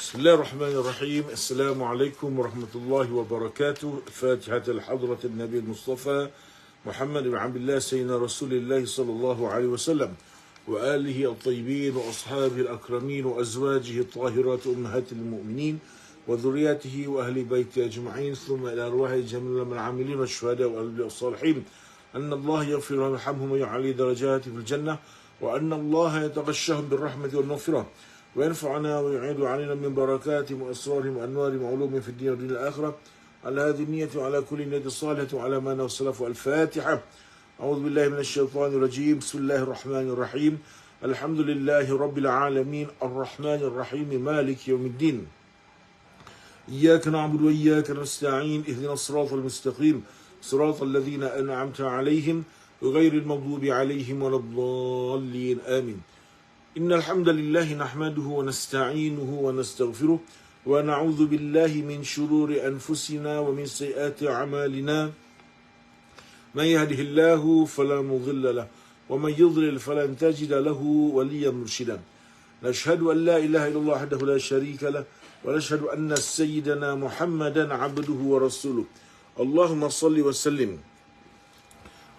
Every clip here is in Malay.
بسم الله الرحمن الرحيم. السلام عليكم ورحمة الله وبركاته. فاتحة الحضرة النبي المصطفى محمد بن عبد الله سيدنا رسول الله صلى الله عليه وسلم وآله الطيبين وأصحابه الأكرمين وأزواجه الطاهرات أمهات المؤمنين وذرياته وأهل بيته أجمعين، ثم إلى أرواح جميع العاملين والشهداء والأولياء الصالحين، أن الله يغفر لهم ويرحمهم ويعلي درجاتهم في الجنة، وأن الله يتغشاهم بالرحمة والمغفرة وينفعنا ويعيد علينا من بركاتهم وأسرارهم وأنوارهم وعلومهم في الدين والدين الآخرة، على هذه النية وعلى كل نية صالحة وعلى ما والسلف والفاتحة. أعوذ بالله من الشيطان الرجيم. بسم الله الرحمن الرحيم. الحمد لله رب العالمين الرحمن الرحيم مالك يوم الدين. إياك نعبد وإياك نستعين. اهدنا الصراط المستقيم صراط الذين أنعمت عليهم غير المغضوب عليهم ولا الضالين آمين. إن الحمد لله نحمده ونستعينه ونستغفره ونعوذ بالله من شرور أنفسنا ومن سيئات أعمالنا، من يهده الله فلا مضل له ومن يضلل فلن تجد له وليا مرشدا. نشهد أن لا إله إلا الله وحده لا شريك له ونشهد أن سيدنا محمدا عبده ورسوله. اللهم صل وسلم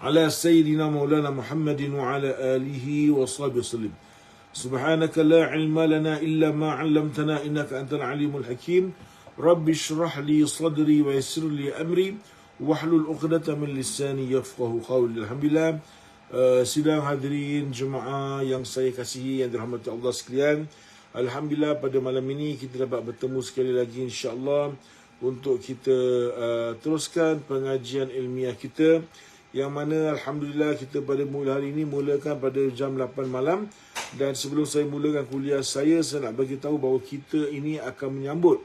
على سيدنا مولانا محمد وعلى آله وصحبه وسلم. سبحانك لا علم لنا إلا ما علمتنا إنك أنت العليم الحكيم. رب اشرح لي صدري ويسر لي أمري واحلل عقدة من لساني يفقه قولي. Alhamdulillah, sidang hadirin jemaah yang saya kasihi, yang dirahmati Allah sekalian. Alhamdulillah, pada malam ini kita dapat bertemu sekali lagi insya-Allah untuk kita teruskan pengajian ilmiah kita, yang mana Alhamdulillah kita pada mula hari ini mulakan pada jam 8 malam. Dan sebelum saya mulakan kuliah saya nak bagi tahu bahawa kita ini akan menyambut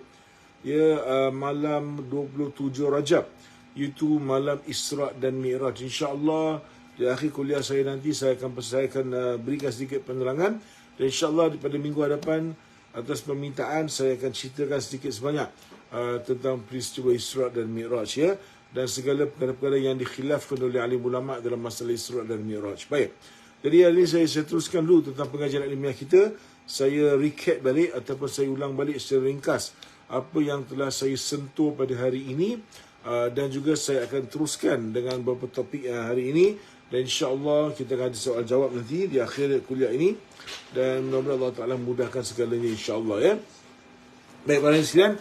malam 27 Rajab, iaitu malam Isra' dan Mi'raj. InsyaAllah di akhir kuliah saya nanti saya akan berikan sedikit penerangan, dan insyaAllah pada minggu hadapan atas permintaan saya akan ceritakan sedikit sebanyak tentang peristiwa Isra' dan Mi'raj, dan segala perkara-perkara yang dikhilafkan oleh alim ulama dalam masalah Isra' dan Mi'raj. Baik. Jadi hari ini saya teruskan dulu tentang pengajian ilmiah kita. Saya recap balik ataupun saya ulang balik secara ringkas apa yang telah saya sentuh pada hari ini, dan juga saya akan teruskan dengan beberapa topik hari ini, dan insya-Allah kita akan ada soal jawab nanti di akhir kuliah ini, dan mudah-mudahan Allah Taala mudahkan segalanya insya-Allah ya. Baik para sekalian,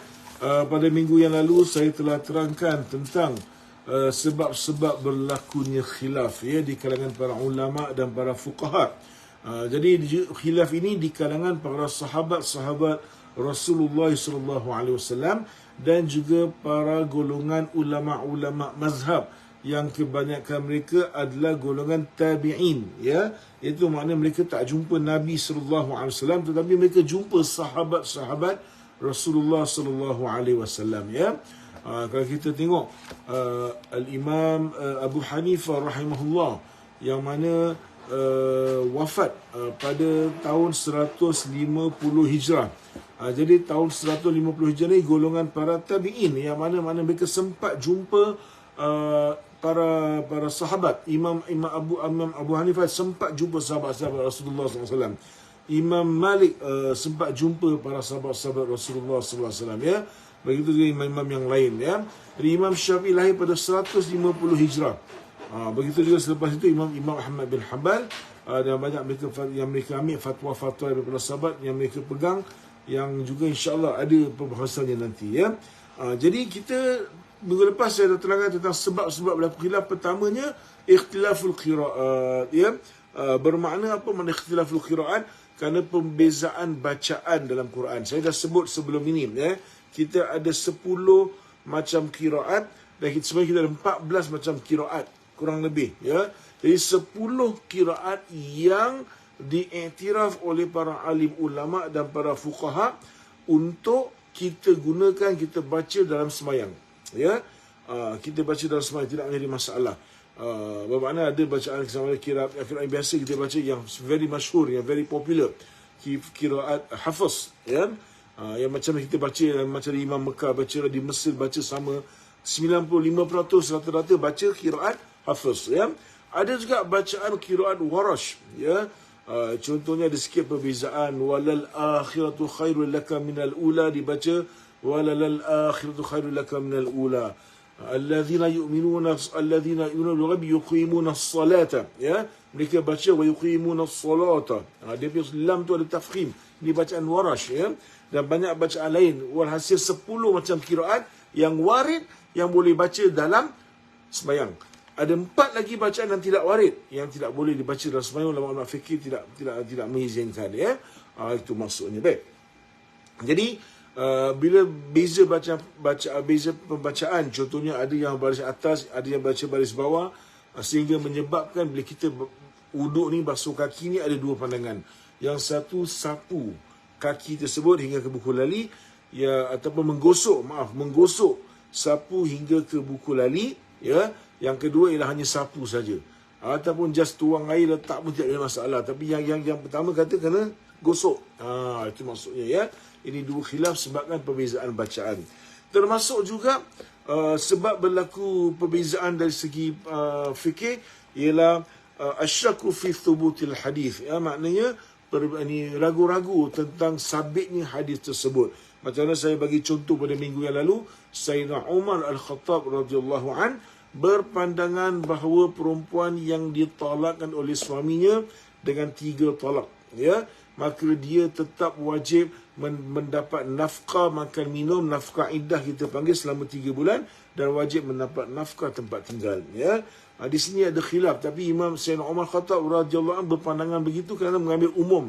pada minggu yang lalu saya telah terangkan tentang sebab-sebab berlakunya khilaf di kalangan para ulama dan para fuqaha. Jadi khilaf ini di kalangan para sahabat-sahabat Rasulullah SAW dan juga para golongan ulama-ulama mazhab yang kebanyakan mereka adalah golongan tabi'in, itu maknanya mereka tak jumpa Nabi SAW, tetapi mereka jumpa sahabat-sahabat Rasulullah SAW. Kalau kita tengok Al-Imam Abu Hanifah rahimahullah, yang mana wafat pada tahun 150 Hijrah. Jadi tahun 150 Hijrah ni golongan para tabi'in, yang mana mereka sempat jumpa para sahabat. Imam Abu Hanifah sempat jumpa sahabat-sahabat Rasulullah SAW. Imam Malik sempat jumpa para sahabat-sahabat Rasulullah SAW, begitu juga imam-imam yang lain Jadi Imam Syafi'i lahir pada 150 Hijrah. Begitu juga selepas itu Imam Ahmad bin Hanbal, dan banyak mereka ambil fatwa-fatwa daripada sahabat yang mereka pegang, yang juga insya-Allah ada perbahasannya nanti Jadi kita minggu lepas saya dah terangkan tentang sebab-sebab berlaku khilaf. Pertamanya ikhtilaful qiraat, bermakna apa makna ikhtilaful qiraat? Kerana pembezaan bacaan dalam Quran. Saya dah sebut sebelum ini kita ada 10 macam qiraat, dan sebenarnya kita ada 14 macam qiraat kurang lebih Jadi 10 qiraat yang diiktiraf oleh para alim ulama dan para fuqaha untuk kita gunakan, kita baca dalam sembahyang kita baca dalam sembahyang, tidak menjadi masalah. Bermakna ada bacaan qiraat yang biasa kita baca, yang very masyhur, yang very popular, qiraat hafaz yang macam kita baca, macam di Imam Mekah baca, di Mesir baca sama, 95% rata-rata baca qiraat hafaz Ada juga bacaan qiraat warash Contohnya ada sikit perbezaan. Walal akhiratu khairul laka minal ula, dibaca walal akhiratu khairul laka minal ula. Alladzina yu'minuna bil ghaibi yuqimuna as-salata. Ya, mereka baca wa yuqimuna as-salata. Dia punya lam tu ada tafkhim. Ini bacaan Warash, ya. Dan banyak bacaan lain. Walhasil 10 macam qiraat yang warid yang boleh baca dalam sembahyang. Ada 4 lagi bacaan yang tidak warid, yang tidak boleh dibaca dalam sembahyang. Ulama fikir tidak mengizinkan, ya. Itu maksudnya. Baik. Jadi bila beza beza pembacaan, contohnya ada yang baris atas, ada yang baca baris bawah, sehingga menyebabkan bila kita wuduk ni, basuh kaki ni, ada 2 pandangan. Yang satu sapu kaki tersebut hingga ke buku lali, ya, ataupun menggosok sapu hingga ke buku lali, ya. Yang kedua ialah hanya sapu saja, ataupun just tuang air letak pun tidak ada masalah. Tapi yang pertama kata kena gosok. Itu maksudnya, ya. Ini 2 khilaf sebabkan perbezaan bacaan. Termasuk juga sebab berlaku perbezaan dari segi fikir ialah asyakku fi thubutil hadis. Ya, maknanya ragu-ragu tentang sabitnya hadis tersebut. Macam mana saya bagi contoh pada minggu yang lalu, Sayyidina Umar Al-Khattab radhiyallahu an berpandangan bahawa perempuan yang ditalakkan oleh suaminya dengan 3 talak, ya, maka dia tetap wajib mendapat nafkah makan minum, nafkah iddah kita panggil, selama 3 bulan, dan wajib mendapat nafkah tempat tinggal, ya. Di sini ada khilaf, tapi Imam Sayyidina Umar Khattab radhiyallahu anhu berpandangan begitu kerana mengambil umum.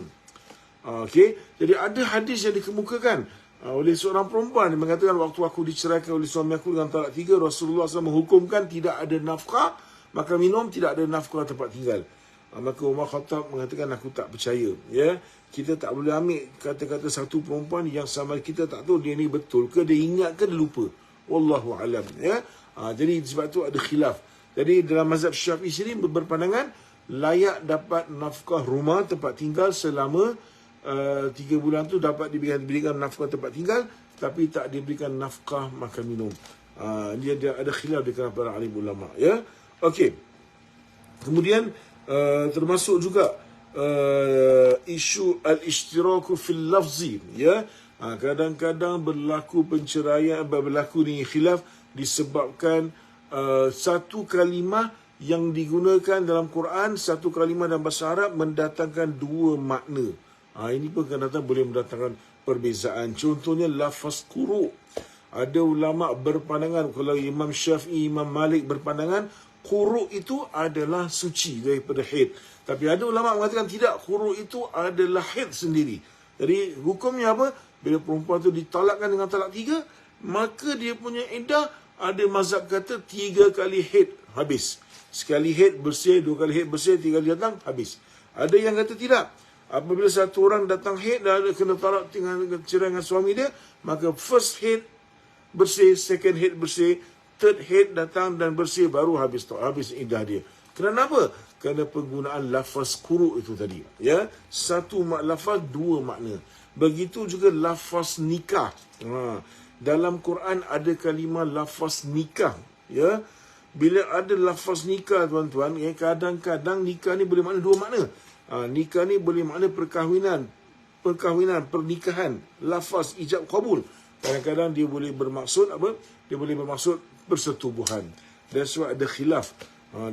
Okey, jadi ada hadis yang dikemukakan oleh seorang perempuan yang mengatakan, waktu aku diceraikan oleh suami aku dengan talak 3, Rasulullah SAW menghukumkan tidak ada nafkah makan minum, tidak ada nafkah tempat tinggal. Maka Umar Khattab mengatakan, aku tak percaya, ya. Kita tak boleh ambil kata-kata satu perempuan yang sama kita tak tahu dia ni betul ke, dia ingat ke, dia lupa. Wallahu alam, ya. Jadi sebab tu ada khilaf. Jadi dalam mazhab Syafi'i sini berpandangan layak dapat nafkah rumah tempat tinggal selama 3 bulan tu dapat diberikan nafkah tempat tinggal, tapi tak diberikan nafkah makan minum. Dia ada khilaf di kalangan para alim ulama, ya. Okey. Kemudian termasuk juga isu al-ishtiraku fil lafzi, ya. Kadang-kadang berlaku penceraian, berlaku ni khilaf disebabkan satu kalimah yang digunakan dalam Quran, satu kalimah dalam bahasa Arab mendatangkan 2 makna. Ini pun kadang-kadang boleh mendatangkan perbezaan. Contohnya lafaz quru. Ada ulama berpandangan, kalau Imam Syafi'i, Imam Malik berpandangan quru itu adalah suci daripada haid. Tapi ada ulama mengatakan tidak, quru itu adalah haid sendiri. Jadi hukumnya apa? Bila perempuan tu ditalakkan dengan talak 3, maka dia punya iddah, ada mazhab kata 3 kali haid habis. Sekali haid bersih, 2 kali haid bersih, 3 kali datang habis. Ada yang kata tidak. Apabila satu orang datang haid dan kena talak dengan cerai dengan suami dia, maka first haid bersih, second haid bersih, third haid datang dan bersih, baru habis iddah dia. Kenapa? Kerana penggunaan lafaz quru itu tadi, ya. Satu lafaz, 2 makna. Begitu juga lafaz nikah. Dalam Quran ada kalimah lafaz nikah, ya. Bila ada lafaz nikah, tuan-tuan, ya, kadang-kadang nikah ni boleh makna 2 makna. Nikah ni boleh makna perkahwinan, pernikahan, lafaz ijab qabul. Kadang-kadang dia boleh bermaksud apa? Dia boleh bermaksud persetubuhan. That's why ada khilaf.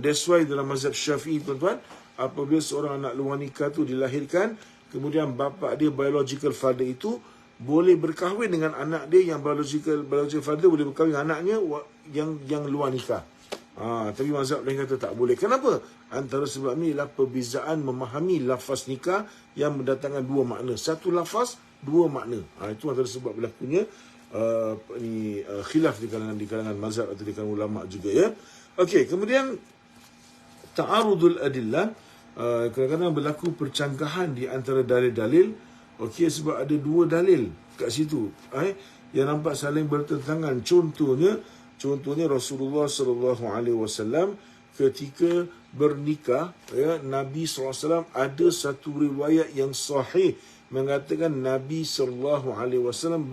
That's why dalam mazhab Syafi'i, tuan-tuan, apabila seorang anak luar nikah tu dilahirkan, kemudian bapa dia biological father itu boleh berkahwin dengan anak dia yang biological father boleh berkahwin dengan anaknya yang luar nikah. Tapi mazhab lain kata tak boleh. Kenapa? Antara sebab ni ialah perbezaan memahami lafaz nikah yang mendatangkan 2 makna. Satu lafaz, 2 makna. Itu antara sebab berlakunya khilaf di kalangan mazhab atau di kalangan ulama juga, ya. Okey, kemudian ta'arudul adillah, kadang-kadang berlaku percanggahan di antara dalil-dalil. Okey, sebab ada 2 dalil kat situ yang nampak saling bertentangan. Contohnya Rasulullah sallallahu alaihi wasallam ketika bernikah, ya, Nabi sallallahu alaihi wasallam ada satu riwayat yang sahih mengatakan Nabi sallallahu alaihi wasallam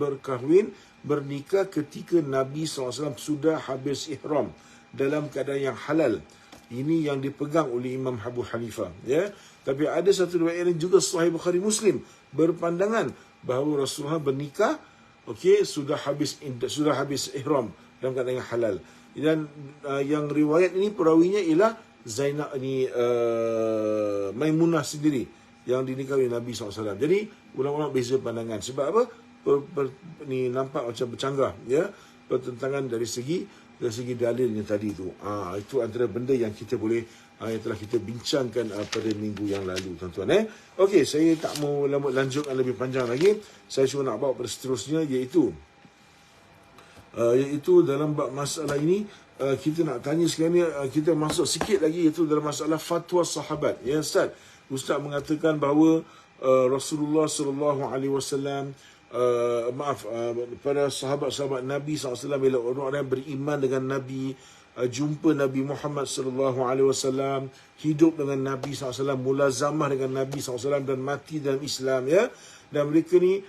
bernikah ketika Nabi sallallahu alaihi wasallam sudah habis ihram dalam keadaan yang halal. Ini yang dipegang oleh Imam Abu Hanifah, ya. Tapi ada satu riwayat lain juga Sahih Bukhari Muslim berpandangan bahawa Rasulullah bernikah, okey, sudah habis ihram dalam keadaan yang halal. Dan yang riwayat ini perawinya ialah Zainab ni Maimunah sendiri yang dinikahi Nabi SAW. Jadi ulama-ulama beza pandangan. Sebab apa? Ni nampak macam bercanggah, ya, pertentangan dari segi dalilnya tadi tu. Itu antara benda yang kita boleh yang telah kita bincangkan pada minggu yang lalu, tuan-tuan. Okey, saya tak mau lanjutkan lebih panjang lagi. Saya cuma nak bawa pada seterusnya, iaitu dalam bab masalah ini kita nak tanya sekarang ni, kita masuk sikit lagi, iaitu dalam masalah fatwa sahabat. Ya Ustaz mengatakan bahawa Rasulullah sallallahu alaihi wasallam para sahabat-sahabat Nabi SAW, bila orang-orang yang beriman dengan Nabi, jumpa Nabi Muhammad sallallahu alaihi wasallam, hidup dengan Nabi SAW, mulazamah dengan Nabi SAW dan mati dalam Islam, ya. Dan mereka ni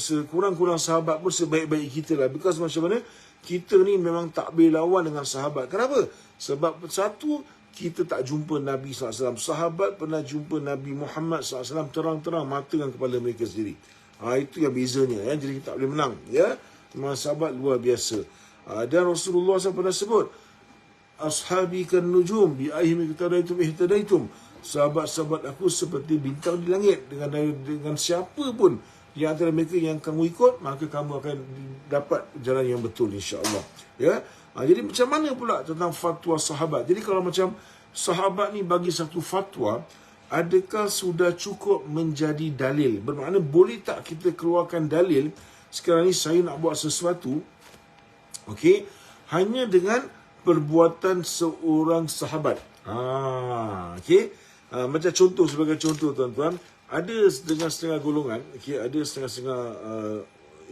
sekurang-kurang sahabat pun sebaik-baik kita lah. Because macam mana, kita ni memang tak boleh lawan dengan sahabat. Kenapa? Sebab satu, kita tak jumpa Nabi SAW. Sahabat pernah jumpa Nabi Muhammad SAW terang-terang mata dengan kepala mereka sendiri. Itu yang bezanya, ya. Jadi kita tak boleh menang, ya. Memang sahabat luar biasa. Dan Rasulullah SAW pernah sebut, ashabi kan nujum bi ayyihim ihtadaitum. Sahabat-sahabat aku seperti bintang di langit. Dengan siapa pun di antara mereka yang kamu ikut, maka kamu akan dapat jalan yang betul, insya-Allah, ya. Jadi macam mana pula tentang fatwa sahabat? Jadi kalau macam sahabat ni bagi satu fatwa, adakah sudah cukup menjadi dalil? Bermakna boleh tak kita keluarkan dalil, sekarang ni saya nak buat sesuatu, okey, hanya dengan perbuatan seorang sahabat. Okey. Macam contoh, sebagai contoh, tuan-tuan, ada setengah-setengah golongan, okey, ada setengah-setengah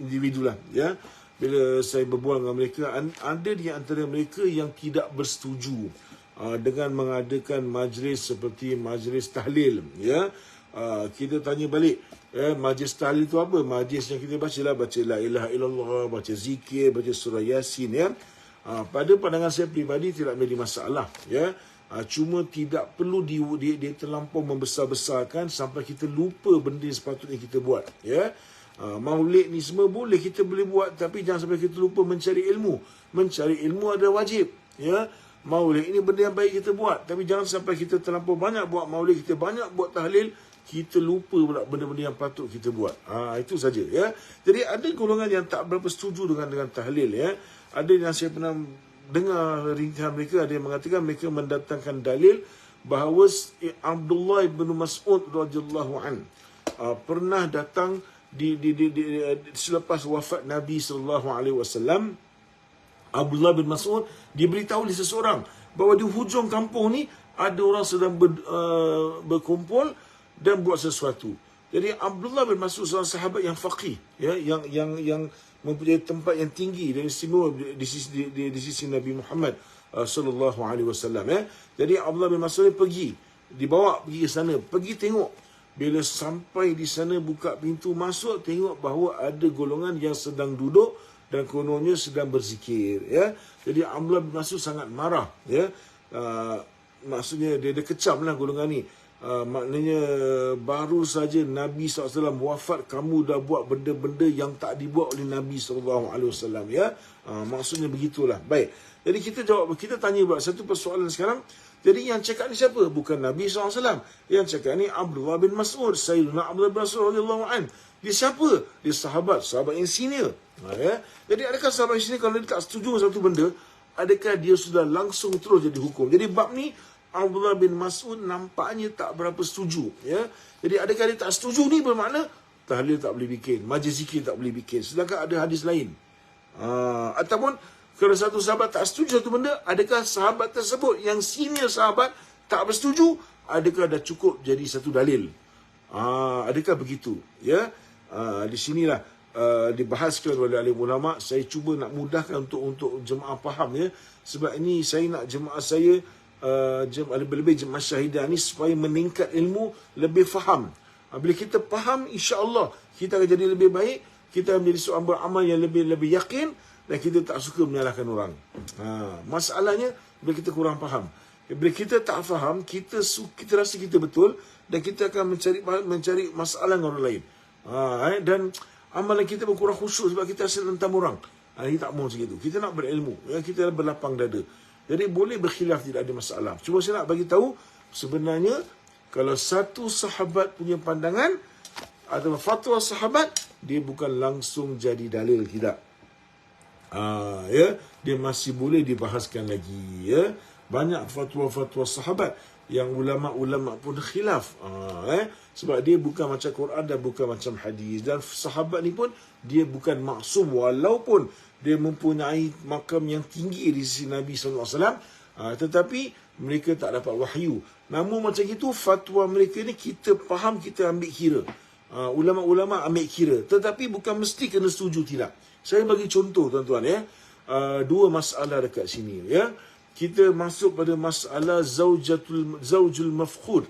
individu lah, ya. Bila saya berbual dengan mereka, ada di antara mereka yang tidak bersetuju dengan mengadakan majlis seperti majlis tahlil, ya. Kita tanya balik, majlis tahlil itu apa? Majlis yang kita baca la ilaha illallah, baca zikir, baca surah Yasin, ya. Pada pandangan saya peribadi tidak menjadi masalah, ya. Cuma tidak perlu dia terlampau membesar-besarkan sampai kita lupa benda yang sepatutnya kita buat, ya. Maulid ni semua kita boleh buat, tapi jangan sampai kita lupa mencari ilmu. Mencari ilmu adalah wajib, ya. Maulid ini benda yang baik kita buat, tapi jangan sampai kita terlampau banyak buat maulid, kita banyak buat tahlil, kita lupa pula benda-benda yang patut kita buat. Itu saja, ya. Jadi ada golongan yang tak berapa setuju dengan tahlil, ya. Ada yang saya pernah dengar rintihan mereka, ada yang mengatakan mereka mendatangkan dalil bahawa Abdullah bin Mas'ud radhiyallahu an pernah datang selepas wafat Nabi sallallahu alaihi wasallam. Abdullah bin Mas'ud diberitahu oleh seseorang bahawa di hujung kampung ni ada orang sedang berkumpul dan buat sesuatu. Jadi Abdullah bin Mas'ud seorang sahabat yang faqih, ya, yang mempunyai tempat yang tinggi dan istimewa di sisi Nabi Muhammad sallallahu alaihi wasallam, ya. Jadi Abdullah bin Mas'ud dibawa pergi ke sana, pergi tengok. Bila sampai di sana, buka pintu masuk, tengok bahawa ada golongan yang sedang duduk dan kononnya sedang berzikir, ya. Jadi Abdullah bin Mas'ud sangat marah, ya. Maksudnya dia kecam lah golongan ni. Maknanya baru saja Nabi SAW wafat, kamu dah buat benda-benda yang tak dibuat oleh Nabi SAW, ya. Maksudnya begitulah. Baik. Jadi kita tanya buat satu persoalan sekarang. Jadi yang cakap ni siapa? Bukan Nabi SAW. Yang cakap ni Abdullah bin Mas'ud, Sayyidina Abdullah bin Mas'ud radhiyallahu anhu. Dia siapa? Dia sahabat yang senior. Ya. Jadi adakah sahabat yang senior, kalau dia tak setuju satu benda, adakah dia sudah langsung terus jadi hukum? Jadi bab ni Abdullah bin Mas'ud nampaknya tak berapa setuju, ya. Jadi adakah dia tak setuju ni bermakna tahlil tak boleh bikin, majlis zikir tak boleh bikin, sedangkan ada hadis lain. Ataupun kalau satu sahabat tak setuju satu benda, adakah sahabat tersebut yang senior sahabat tak bersetuju, adakah dah cukup jadi satu dalil? Adakah begitu, ya? Di sinilah dibahaskan oleh alim ulama. Saya cuba nak mudahkan untuk jemaah faham, ya. Sebab ini saya nak jemaah saya lebih-lebih jemaah syahidah ni supaya meningkat ilmu, lebih faham. Bila kita faham, insya-Allah kita akan jadi lebih baik, kita akan menjadi seorang beramal yang lebih yakin, dan kita tak suka menyalahkan orang. Masalahnya bila kita kurang faham. Bila kita tak faham, kita rasa kita betul dan kita akan mencari masalah dengan orang lain. Dan amalan kita berkurang khusyuk sebab kita rasa rentam orang. Kita tak mau macam itu. Kita nak berilmu, kita berlapang dada. Jadi boleh berkhilaf, tidak ada masalah. Cuma saya nak bagi tahu, sebenarnya kalau satu sahabat punya pandangan atau fatwa sahabat, dia bukan langsung jadi dalil, tidak. Dia masih boleh dibahaskan lagi. Banyak fatwa-fatwa sahabat yang ulama-ulama pun khilaf. Sebab dia bukan macam Quran dan bukan macam hadis. Dan sahabat ni pun dia bukan maksum, walaupun dia mempunyai makam yang tinggi di sisi Nabi SAW, tetapi mereka tak dapat wahyu. Namun macam itu, fatwa mereka ni kita faham, kita ambil kira. Ulama-ulama ambil kira, tetapi bukan mesti kena setuju, tidak. Saya bagi contoh, tuan-tuan, dua masalah dekat sini. Kita masuk pada masalah zaujul mafkhud,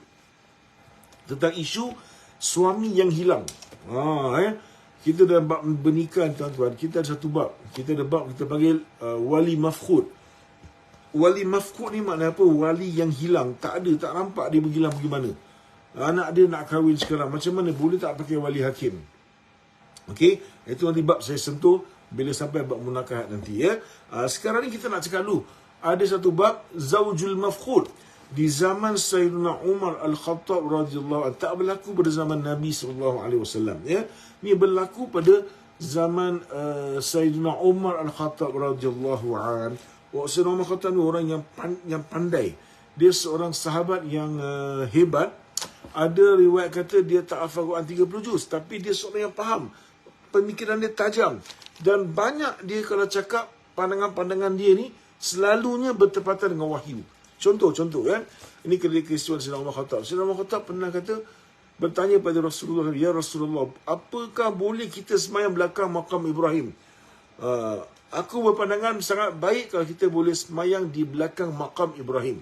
tentang isu suami yang hilang. Kita dah bab bernikah, tuan-tuan. Kita ada satu bab. Kita ada bab kita panggil wali mafkhud. Wali mafkhud ni makna apa? Wali yang hilang. Tak ada, tak nampak dia berhilang pergi mana. Anak dia nak kahwin sekarang. Macam mana? Boleh tak pakai wali hakim? Okey, itu nanti bab saya sentuh bila sampai bab munakahat nanti. Sekarang ni kita nak cakap dulu. Ada satu bab zaujul mafkhud di zaman Sayyidina Umar Al-Khattab radhiyallahu anhu. Tak berlaku pada zaman Nabi SAW. Ini berlaku pada zaman Sayyidina Umar Al-Khattab radhiyallahu anhu. Sayyidina Umar Al-Khattab ni orang yang pandai. Dia seorang sahabat yang hebat. Ada riwayat kata dia tak hafal Quran 30 juz, tapi dia seorang yang faham. Pemikiran dia tajam. Dan banyak dia kalau cakap, pandangan-pandangan dia ni selalunya bertepatan dengan wahyu. Contoh kan. Ini kerisauan Sayyidina Umar Khattab. Sayyidina Umar Khattab pernah kata, bertanya pada Rasulullah, ya Rasulullah, apakah boleh kita semayang belakang makam Ibrahim? Aku berpandangan sangat baik kalau kita boleh semayang di belakang makam Ibrahim.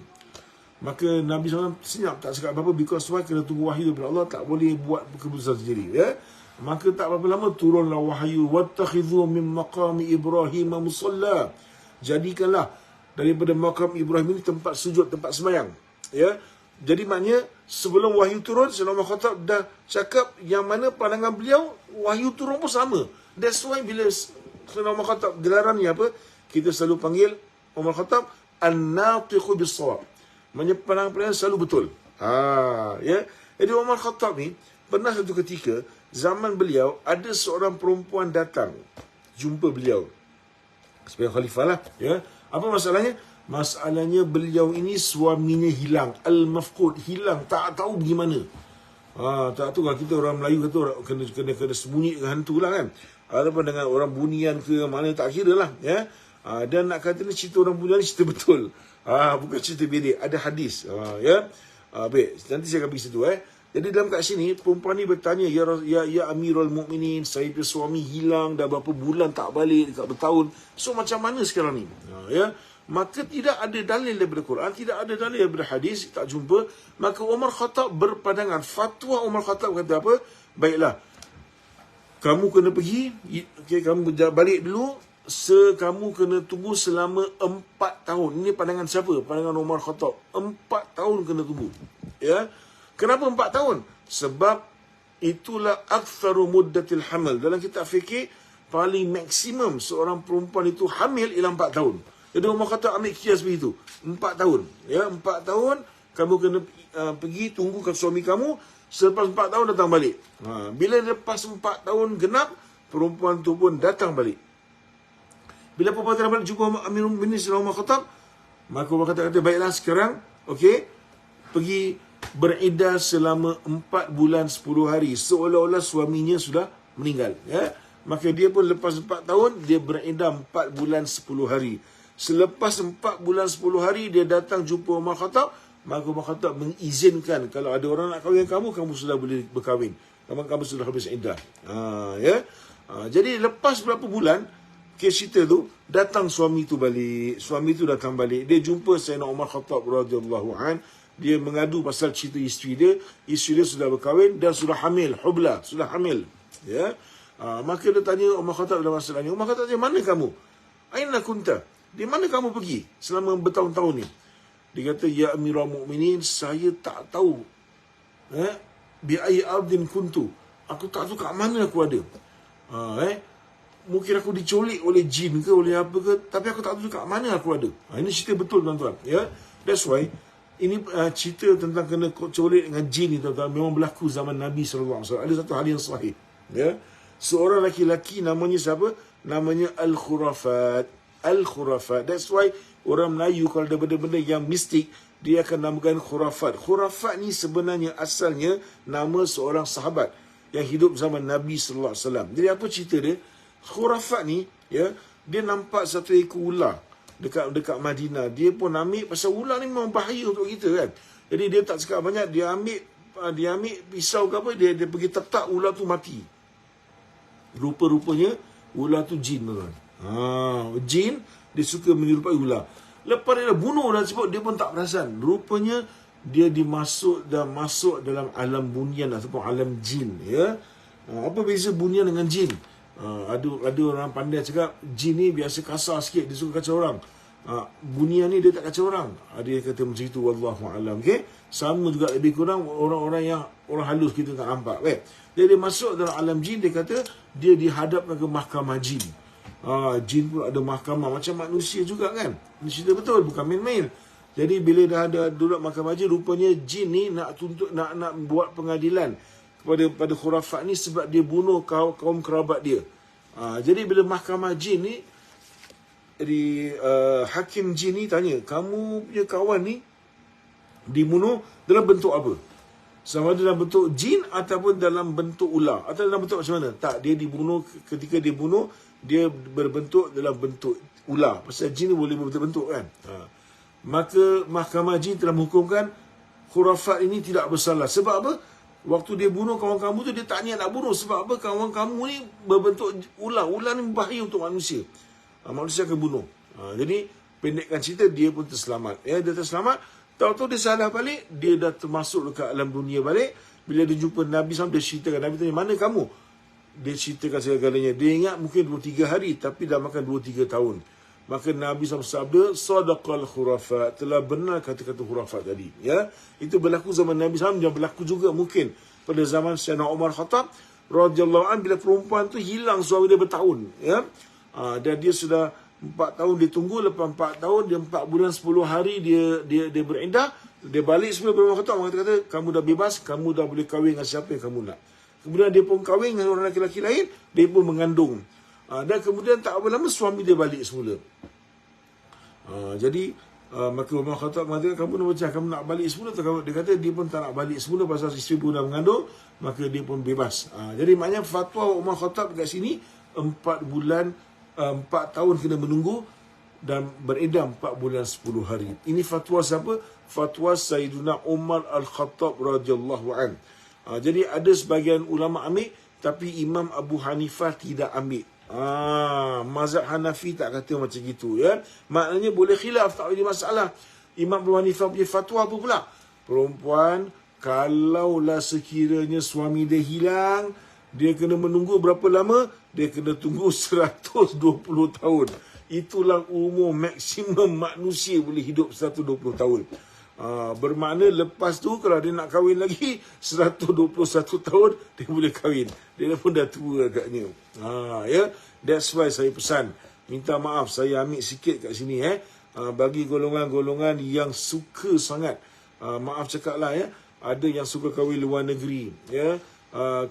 Maka Nabi SAW senyap, tak cakap apa-apa, because why? Kena tunggu wahyu daripada Allah, tak boleh buat keputusan sendiri. Maka tak berapa lama turunlah wahyu, wattakhidhu min maqami Ibrahim musalla. Jadikanlah daripada makam Ibrahim ini tempat sujud, tempat semayang. Jadi maknanya sebelum wahyu turun, Sayyidina Umar Khattab dah cakap yang mana pandangan beliau, wahyu turun pun sama. That's why bila Sayyidina Umar Khattab gelaran ni apa, kita selalu panggil Umar Khattab an-natiqu bis-shawab. Maksudnya pandangan selalu betul. Jadi Umar Khattab ni pernah satu ketika zaman beliau ada seorang perempuan datang jumpa beliau sebagai khalifah lah. Apa masalahnya? Masalahnya beliau ini suaminya hilang, al-mafqud, hilang, tak tahu pergi mana. Tak tahu, kalau kita orang Melayu kata orang kena sembunyi dengan hantu lah kan. Ataupun dengan orang bunian ke mana, tak kira lah. Dan nak kata ni cerita orang bunian ni cerita betul. Bukan cerita bedek, ada hadis. Baik, nanti saya akan pergi situ. Jadi dalam kat sini perempuan ni bertanya, ya Amirul Mukminin, saya punya suami hilang dah berapa bulan tak balik, dekat bertahun. So macam mana sekarang ni? Maka tidak ada dalil daripada Quran, tidak ada dalil daripada hadis, tak jumpa. Maka Umar Khattab berpandangan, fatwa Umar Khattab kata apa? Baiklah, kamu kena pergi, kamu balik dulu, kamu kena tunggu selama 4 tahun. Ini pandangan siapa? Pandangan Umar Khattab. 4 tahun kena tunggu. Kenapa 4 tahun? Sebab itulah aktsaru muddatil hamal. Dalam kitab fikih, paling maksimum seorang perempuan itu hamil ialah 4 tahun. Jadi Umar Khattab ambil kias begitu. 4 tahun. 4 tahun kamu kena pergi tunggu ke suami kamu. Selepas 4 tahun datang balik. Bila lepas 4 tahun genap, perempuan tu pun datang balik. Bila perempuan datang balik jumpa Amirul Mukminin Sayyidina Umar Khattab, maka Umar Khattab kata, baiklah sekarang, pergi beriddah selama 4 bulan 10 hari. Seolah-olah suaminya sudah meninggal. Maka dia pun lepas 4 tahun, dia beriddah 4 bulan 10 hari. Selepas 4 bulan 10 hari, dia datang jumpa Umar Khattab. Maka Umar Khattab mengizinkan, kalau ada orang nak kahwin kamu, kamu sudah boleh berkahwin. Kamu sudah habis iddah. Jadi lepas berapa bulan, kes cerita tu, datang suami tu balik. Suami tu datang balik. Dia jumpa Sayyidina Umar Khattab radhiyallahu anhu. Dia mengadu pasal cerita isteri dia. Isteri dia sudah berkahwin dan sudah hamil. Hubla, sudah hamil. Maka dia tanya Umar Khattab dalam masalah ni. Umar Khattab tanya, mana kamu? Aina kunta? Di mana kamu pergi selama bertahun-tahun ni? Dia kata, ya Amirul Mukminin, saya tak tahu bi ayyi ardin kuntu. Aku tak tahu kat mana aku ada. Mungkin aku diculik oleh jin ke, oleh apa ke, tapi aku tak tahu kat mana aku ada. Ini cerita betul, tuan-tuan. Ya, that's why ini cerita tentang kena culik dengan jin ni, tuan-tuan, memang berlaku zaman Nabi SAW. Ada satu hal yang sahih. Ya, seorang laki-laki namanya siapa? Namanya Al-Khurafat. Al-Khurafat. That's why orang Melayu kalau ada benda-benda yang mistik, dia akan namakan khurafat. Khurafat ni sebenarnya asalnya nama seorang sahabat yang hidup zaman Nabi SAW. Jadi apa cerita dia? Khurafat ni, ya, dia nampak satu ekor ular dekat Madinah. Dia pun ambil, pasal ular ni memang bahaya untuk kita kan. Jadi dia tak cakap banyak, dia ambil pisau ke apa, dia pergi tetak, ular tu mati. Rupa-rupanya ular tu jin, tuan. Jin dia suka menyerupai ular. Lepas dia dah bunuh dan sebab, dia pun tak perasan. Rupanya dia masuk dalam alam bunyian ataupun alam jin, ya. Apa beza bunyian dengan jin? Ada orang pandai cakap jin ni biasa kasar sikit, dia suka kacau orang. Bunyian ni dia tak kacau orang. Ada yang kata macam itu, wallahu alam. Okey, sama juga lebih kurang orang-orang yang orang halus kita tak nampak. Dia masuk dalam alam jin, dia kata dia dihadapkan ke mahkamah jin. Jin pun ada mahkamah macam manusia juga kan. Ini cerita betul, bukan main-main. Jadi bila dah ada duduk mahkamah jin, rupanya jin ni nak tuntut, nak buat pengadilan pada khurafat ni sebab dia bunuh kaum kerabat dia. Jadi bila mahkamah jin ni, hakim jin ni tanya, kamu punya kawan ni dibunuh dalam bentuk apa? Sama ada dalam bentuk jin ataupun dalam bentuk ular, atau dalam bentuk macam mana? Tak, dia dibunuh, ketika dia bunuh, dia berbentuk dalam bentuk ular. Pasal jin ni boleh berbentuk kan. Maka mahkamah jin telah menghukumkan khurafat ini tidak bersalah. Sebab apa? Waktu dia bunuh kawan kamu tu, dia tak niat nak bunuh. Sebab apa? Kawan kamu ni berbentuk ular. Ular ni berbahaya untuk manusia. Manusia akan bunuh. Jadi pendekkan cerita, dia pun terselamat. Ya, dia terselamat. Tahu-tahu dia salah balik, dia dah termasuk dekat alam dunia balik. Bila dia jumpa Nabi SAW, dia ceritakan. Nabi tanya, mana kamu? Dia ceritakan segala-galanya. Dia ingat mungkin 2-3 hari, tapi dah makan 2-3 tahun. Maka Nabi SAW sabda, sadaqal khurafat, telah benar kata-kata khurafat tadi. Ya, itu berlaku zaman Nabi SAW, dan berlaku juga mungkin pada zaman Sayyidina Umar Khattab radhiyallahu anhu, bila perempuan tu hilang suami dia bertahun. Ya, dan dia sudah 4 tahun dia tunggu, lepas 4 tahun, dia 4 bulan 10 hari dia beriddah. Dia balik sebelum Umar Khattab, orang kata, kamu dah bebas, kamu dah boleh kahwin dengan siapa yang kamu nak. Kemudian dia pun kahwin dengan orang lelaki lain, dia pun mengandung. Dan kemudian tak apa lama suami dia balik semula. Jadi maka Umar Khattab mengatakan, kamu nak macam kamu nak balik semula atau dia kata dia pun tak nak balik semula pasal isteri pun dah mengandung, maka dia pun bebas. Jadi maknanya fatwa Umar Khattab dekat sini 4 tahun kena menunggu dan beredam 4 bulan 10 hari. Ini fatwa siapa? Fatwa Sayyidina Umar Al-Khattab radhiyallahu an. Jadi ada sebahagian ulama ambil, tapi Imam Abu Hanifah tidak ambil. Mazhab Hanafi tak kata macam gitu, ya. Maknanya boleh khilaf, tak ada masalah. Imam Abu Hanifah punya fatwa apa pula? Perempuan kalaulah sekiranya suami dia hilang, dia kena menunggu berapa lama? Dia kena tunggu 120 tahun. Itulah umur maksimum manusia boleh hidup 120 tahun. Bermakna lepas tu kalau dia nak kahwin lagi 121 tahun, dia boleh kahwin. Dia pun dah tua agaknya. Ya, that's why saya pesan, minta maaf saya ambil sikit kat sini, bagi golongan-golongan yang suka sangat, maaf cakap lah, ya, ada yang suka kahwin luar negeri, ya,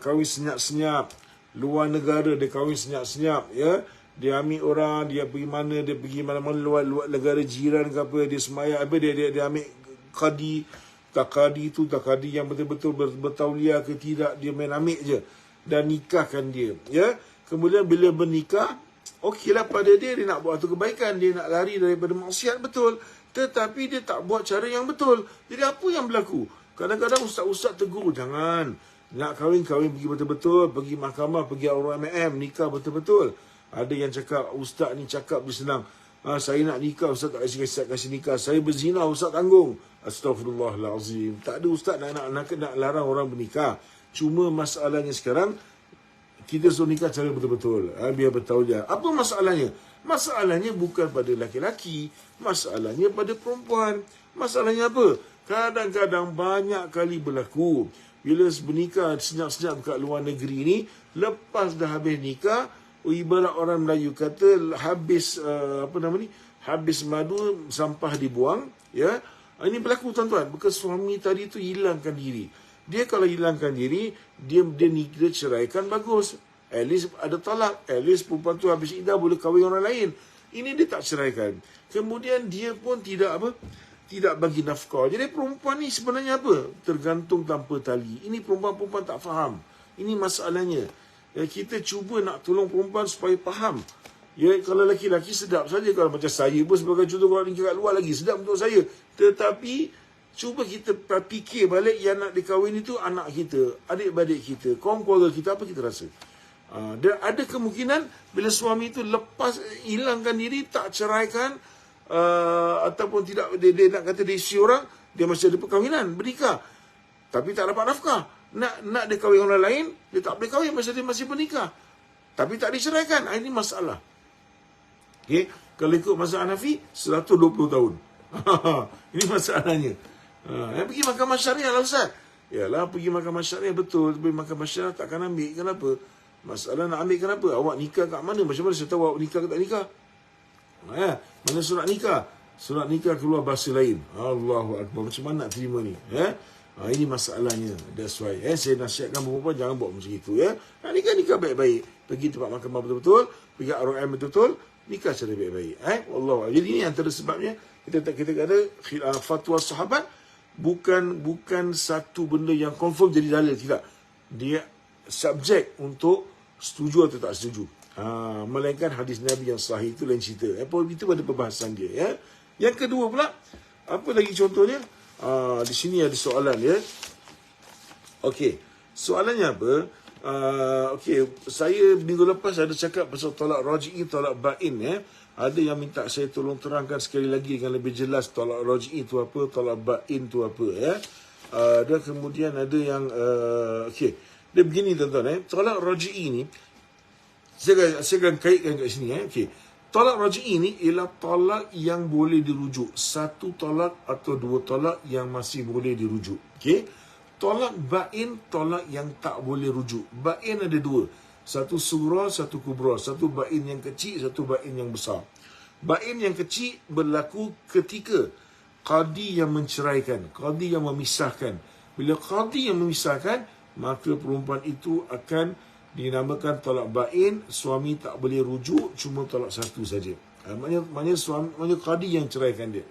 kahwin senyap-senyap, luar negara dia kahwin senyap-senyap, ya. Dia ambil orang, dia pergi mana-mana luar negara jiran ke apa, dia semayang apa, dia ambil qadi, tak qadi yang betul-betul bertauliah ke tidak, dia main ambil je dan nikahkan dia, ya. Kemudian bila bernikah, okeylah pada dia nak buat satu kebaikan, dia nak lari daripada maksiat, betul, tetapi dia tak buat cara yang betul. Jadi apa yang berlaku? Kadang-kadang ustaz-ustaz tegur, jangan nak kahwin pergi betul-betul, pergi mahkamah, pergi RMM, nikah betul-betul. Ada yang cakap, ustaz ni cakap bersenang, saya nak nikah, ustaz tak kasih nikah, saya berzina, ustaz tanggung. Astaghfirullahalazim. Tak ada ustaz nak larang orang bernikah. Cuma masalahnya sekarang, kita suruh nikah cara betul-betul, biar bertauliah. Apa masalahnya? Masalahnya bukan pada laki-laki, masalahnya pada perempuan. Masalahnya apa? Kadang-kadang banyak kali berlaku bila bernikah senyap-senyap kat luar negeri ni, lepas dah habis nikah, ibarat orang Melayu kata habis habis madu sampah dibuang, ya. Ini berlaku tuan-tuan, bekas suami tadi tu hilangkan diri. Dia kalau hilangkan diri, dia ceraikan, bagus. At least ada talak. At least perempuan tu habis iddah boleh kahwin orang lain. Ini dia tak ceraikan. Kemudian dia pun tidak bagi nafkah. Jadi perempuan ni sebenarnya apa? Tergantung tanpa tali. Ini perempuan-perempuan tak faham. Ini masalahnya. Ya, kita cuba nak tolong perempuan supaya faham. Ya, kalau lelaki-lelaki sedap saja. Kalau macam saya pun sebagai contoh, kalau nikah kat luar lagi sedap untuk saya. Tetapi cuba kita fikir balik yang nak dikahwin itu anak kita, adik-beradik kita, kaum keluarga kita, apa kita rasa? Dan ada kemungkinan bila suami itu lepas hilangkan diri, tak ceraikan, ataupun tidak, dia nak kata dia isi orang, dia masih ada perkahwinan, bernikah, tapi tak dapat nafkah. Nak dia kahwin orang lain, dia tak boleh kahwin masa dia masih bernikah, tapi tak diceraikan. Ini masalah. Okay? Kalau ikut mazhab Hanafi, 120 tahun. Ini masalahnya. Pergi mahkamah syariah lah Ustaz. Yalah, pergi mahkamah syariah betul. Tapi mahkamah syariah takkan ambil. Kenapa? Masalah nak ambil kenapa? Awak nikah kat mana? Macam mana saya tahu awak nikah ke tak nikah? Mana surat nikah? Surat nikah keluar bahasa lain. Allahu Akbar. Macam mana nak terima ni? Ini masalahnya. That's why saya nasihatkan perempuan jangan buat macam itu. Nak nikah baik-baik. Pergi tempat mahkamah betul-betul. Pergi ROM betul-betul. Nikah secara baik-baik. Allah. Jadi ini antara sebabnya kita kata fatwa sahabat bukan satu benda yang confirm jadi dalil, tidak. Dia subjek untuk setuju atau tak setuju. Melainkan hadis Nabi yang sahih itu lain cerita. Itu ada perbahasan dia. Yang kedua pula, apa lagi contohnya? Di sini ada soalan ya. Okey, soalannya apa? Saya minggu lepas ada cakap pasal tolak raj'i, tolak bain ya. Ada yang minta saya tolong terangkan sekali lagi dengan lebih jelas tolak raj'i itu apa, tolak bain itu apa ya. Dan kemudian ada yang dia begini tuan-tuan tolak raj'i ni saya akan kaitkan kat sini Tolak raj'i ni ialah tolak yang boleh dirujuk. Satu tolak atau dua tolak yang masih boleh dirujuk. Tolak bain, tolak yang tak boleh rujuk. Bain ada dua. Satu surah, satu kubra. Satu bain yang kecil, satu bain yang besar. Bain yang kecil berlaku ketika qadi yang menceraikan, qadi yang memisahkan. Bila qadi yang memisahkan, maka perempuan itu akan dinamakan tolak bain. Suami tak boleh rujuk, cuma tolak satu saja. Maknanya qadi yang ceraikan dia.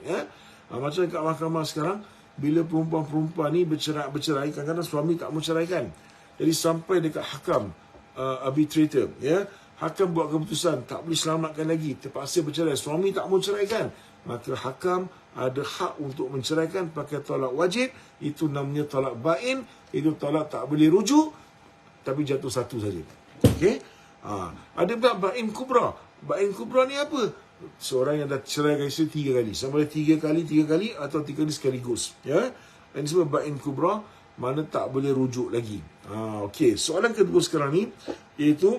Macam kat mahkamah sekarang, bila perempuan-perempuan ni bercerai, kadang-kadang suami tak mau ceraikan. Jadi sampai dekat hakam, arbitrator, hakam buat keputusan tak boleh selamatkan lagi, terpaksa bercerai, suami tak mau ceraikan, maka hakam ada hak untuk menceraikan pakai tolak wajib. Itu namanya tolak bain. Itu tolak tak boleh rujuk, tapi jatuh satu saja. Ada pula bain kubra. Bain kubra ni apa? Seorang yang dah ceraikan isteri 3 kali, sama ada 3 kali atau 3 kali sekaligus. Dan disebut bain kubra, mana tak boleh rujuk lagi. Soalan kedua sekarang ni, iaitu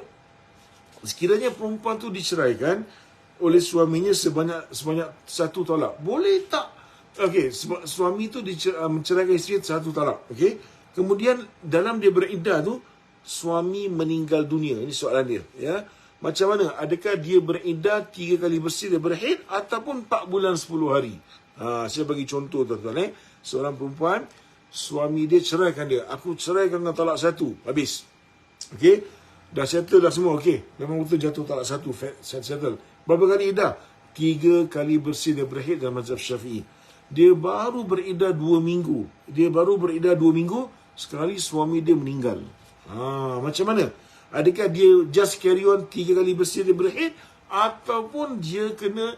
sekiranya perempuan tu diceraikan oleh suaminya sebanyak satu talak, boleh tak? Suami tu menceraikan isteri satu talak. Kemudian dalam dia beriddah tu, suami meninggal dunia. Ini soalan dia. Macam mana? Adakah dia beriddah 3 kali bersih dia berhaid ataupun 4 bulan 10 hari? Saya bagi contoh tuan-tuan. Seorang perempuan, suami dia ceraikan dia. Aku ceraikan dengan talak satu. Habis. Dah settle dah semua. Memang betul jatuh talak satu. Settle. Berapa kali iddah? 3 kali bersih dia berhaid dalam mazhab Syafi'i. Dia baru beriddah 2 minggu. Sekali suami dia meninggal. Macam mana? Adakah dia just carry on 3 kali bersih dia berhaid, ataupun dia kena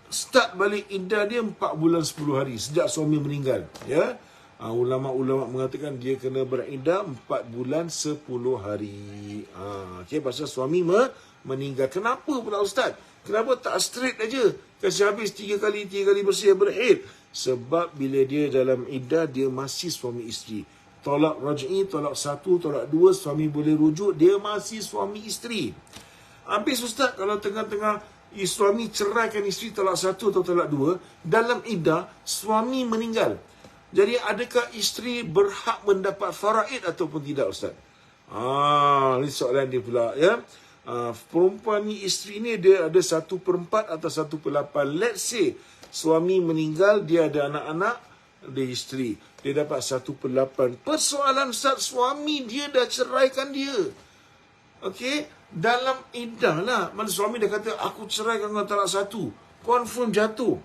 start balik iddah dia 4 bulan 10 hari sejak suami meninggal? Ulama-ulama mengatakan dia kena beriddah 4 bulan 10 hari. Pasal suami meninggal. Kenapa pula Ustaz? Kenapa tak straight aja? Kasih habis 3 kali bersih berhaid. Sebab bila dia dalam iddah, dia masih suami isteri. Tolak raj'i, tolak 1, tolak 2, suami boleh rujuk, dia masih suami isteri. Habis Ustaz, kalau tengah-tengah suami ceraikan isteri talak satu atau talak dua, dalam iddah suami meninggal. Jadi adakah isteri berhak mendapat faraid ataupun tidak, Ustaz? Ini soalan dia pula, ya. Perempuan ni, isteri ni dia ada 1/4 atau 1/8. Let's say suami meninggal, dia ada anak-anak, dia isteri, dia dapat 1/8. Persoalan, Ustaz, suami dia dah ceraikan dia. Okey, dalam iddah lah. Mana suami dah kata, aku ceraikan kau talak satu, confirm jatuh.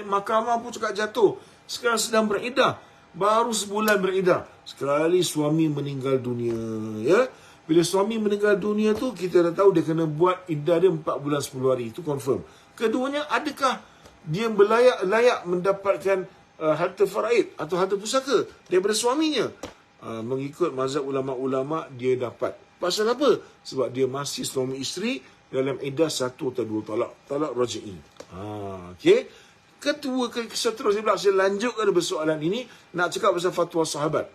Mahkamah pun cakap jatuh. Sekarang sedang beriddah, baru sebulan beriddah, sekali suami meninggal dunia, ya. Bila suami meninggal dunia tu, kita dah tahu dia kena buat iddah dia 4 bulan 10 hari. Itu confirm. Keduanya, adakah dia layak mendapatkan harta faraid atau harta pusaka daripada suaminya? Mengikut mazhab ulama'-ulama', dia dapat. Pasal apa? Sebab dia masih suami isteri dalam iddah 1 atau 2 talak. Talak raj'i. Okey. Seterusnya pula, saya lanjutkan persoalan ini, nak cakap pasal fatwa sahabat.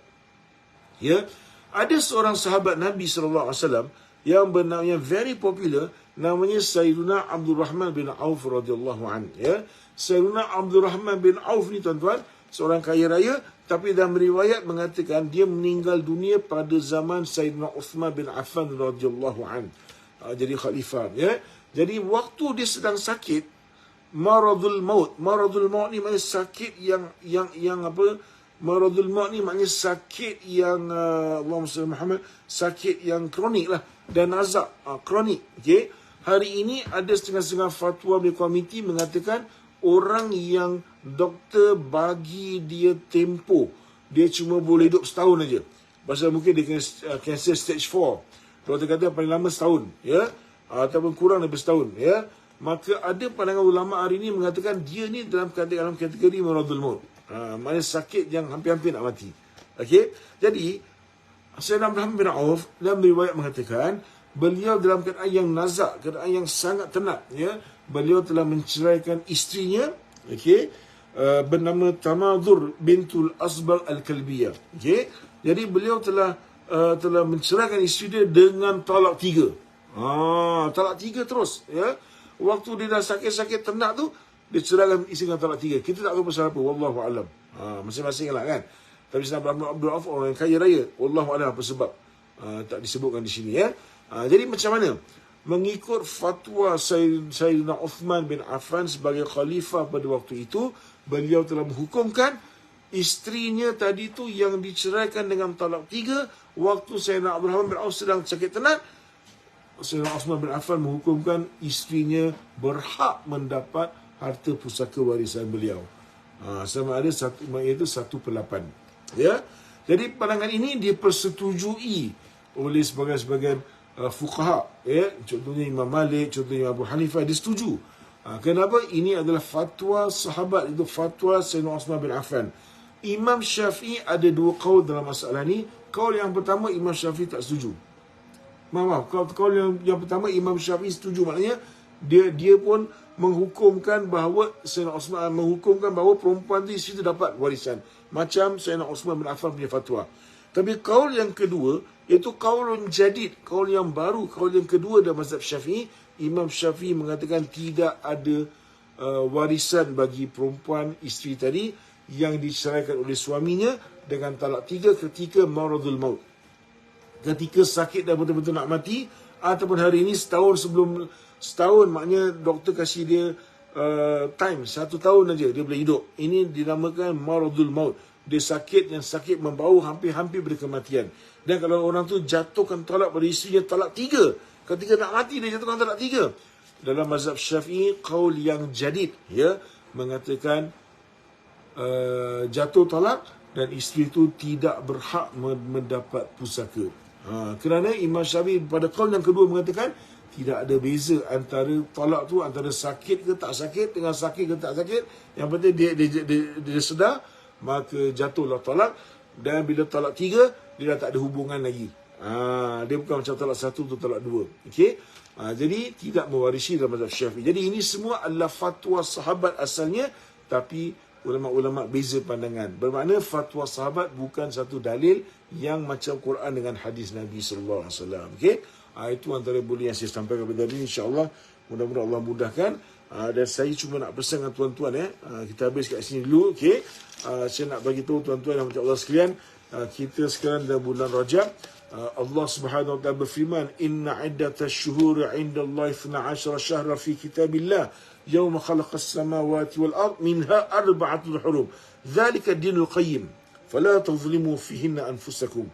Ya. Ada seorang sahabat Nabi SAW yang bernama, very popular, namanya Sayyiduna Abdul Rahman bin Auf radhiyallahu anhu, ya. Sayyiduna Abdul Rahman bin Auf ni, tuan-tuan, seorang kaya raya, tapi dalam riwayat mengatakan dia meninggal dunia pada zaman Sayyidina Uthman bin Affan radhiyallahu anhu. Jadi khalifah, ya. Jadi waktu dia sedang sakit, maradul maut. Maradul maut ni maknanya sakit yang apa? Maradul maut ni maknanya sakit yang Allahumma salli Muhammad, sakit yang kronik lah, dan azab kronik. Okey. Hari ini ada setengah-setengah fatwa dari komiti mengatakan orang yang doktor bagi dia tempoh, dia cuma boleh hidup setahun aja. Pasal mungkin dia kena cancer stage 4. Doktor kata paling lama setahun, ya, ataupun kurang daripada setahun, ya. Maka ada pandangan ulama hari ini mengatakan dia ni dalam kategori maradul maut. Maknanya sakit yang hampir-hampir nak mati. Okey. Jadi Sayyidina Abdul bin Auf dalam riwayat mengatakan beliau dalam keadaan yang nazak, keadaan yang sangat tenat, ya. Beliau telah menceraikan isterinya, okey, bernama Tamadur bintul Asbagh al-Kalbiyah. Okey. Jadi beliau telah menceraikan isteri dia dengan talak 3. Talak 3 terus, ya. Waktu dia dah sakit-sakit tenat tu, dia ceraikan isteri dengan talak 3. Kita tak tahu pasal apa, wallahu alam. Masing-masing lah, kan. Tapi Sayyidina Abdul Auf orang yang kaya raya, wallahu alam apa sebab tak disebutkan di sini, ya. Jadi macam mana? Mengikut fatwa Sayyidina Uthman bin Affan sebagai khalifah pada waktu itu, beliau telah menghukumkan isterinya tadi tu yang diceraikan dengan talak 3 waktu Sayyidina Abdul Rahman bin Auf sedang sakit tenat. Sayyidina Uthman bin Affan menghukumkan isterinya berhak mendapat harta pusaka warisan beliau. Sama ada iaitu 1/8. Ya. Jadi pandangan ini dipersetujui oleh sebagian fuqaha, ya. Contohnya Imam Malik, contohnya Abu Hanifah, dia setuju. Kenapa? Ini adalah fatwa sahabat, itu fatwa Sayyidina Uthman bin Affan. Imam Syafi'i ada 2 qaul dalam masalah ni. Qaul yang pertama, Imam Syafi'i tak setuju. Maaf, qaul yang pertama Imam Syafi'i setuju, maknanya dia pun menghukumkan bahawa Sayyidina Uthman menghukumkan bahawa perempuan tu, isteri tu dapat warisan, macam Sayyidina Uthman bin Affan punya fatwa. Tapi qaul yang kedua, iaitu qaulun jadid, qaul yang baru, qaul yang kedua dalam mazhab Syafi'i, Imam Syafi'i mengatakan tidak ada warisan bagi perempuan isteri tadi yang diceraikan oleh suaminya dengan talak 3 ketika maradul maut, ketika sakit dan betul-betul nak mati, ataupun hari ini setahun maknanya doktor kasih dia time 1 tahun aja dia boleh hidup. Ini dinamakan maradul maut. Dia sakit yang sakit membau hampir-hampir berkematian. Dan kalau orang tu jatuhkan talak pada isterinya talak 3, ketika nak mati dia jatuhkan talak 3. Dalam mazhab Syafi'i, qaul yang jadid, ya, mengatakan jatuh talak dan isteri itu tidak berhak mendapat pusaka. Kerana Imam Syafi'i pada qaul yang kedua mengatakan tidak ada beza antara talak tu antara sakit ke tak sakit dengan sakit ke tak sakit. Yang penting dia sedar, maka jatuhlah talak. Dan bila talak 3, dia dah tak ada hubungan lagi. Dia bukan macam talak 1 atau talak 2. Okey. Jadi tidak mewarisi dalam mazhab Syafi'i. Jadi ini semua adalah fatwa sahabat asalnya, tapi ulama-ulama beza pandangan. Bermakna fatwa sahabat bukan satu dalil yang macam Quran dengan hadis Nabi sallallahu alaihi wasallam. Okey. Itu antara boleh yang saya sampaikan kepada tadi, insya-Allah. Mudah-mudahan Allah mudahkan. Dan saya cuma nak pesan dengan tuan-tuan, kita habis kat sini dulu, okey. Saya nak bagi tahu tuan-tuan dan Allah sekalian, kita sekarang dalam bulan Rajab. Allah Subhanahu wa taala berfirman, "Inna 'iddatash syuhuri 'indallahi 12 syahra fi kitabillah yawma khalaqas samawati wal ard minha arba'atul hurum. Dzalika ad-dinul qayyim. Fala tadhlimu fihinna anfusakum."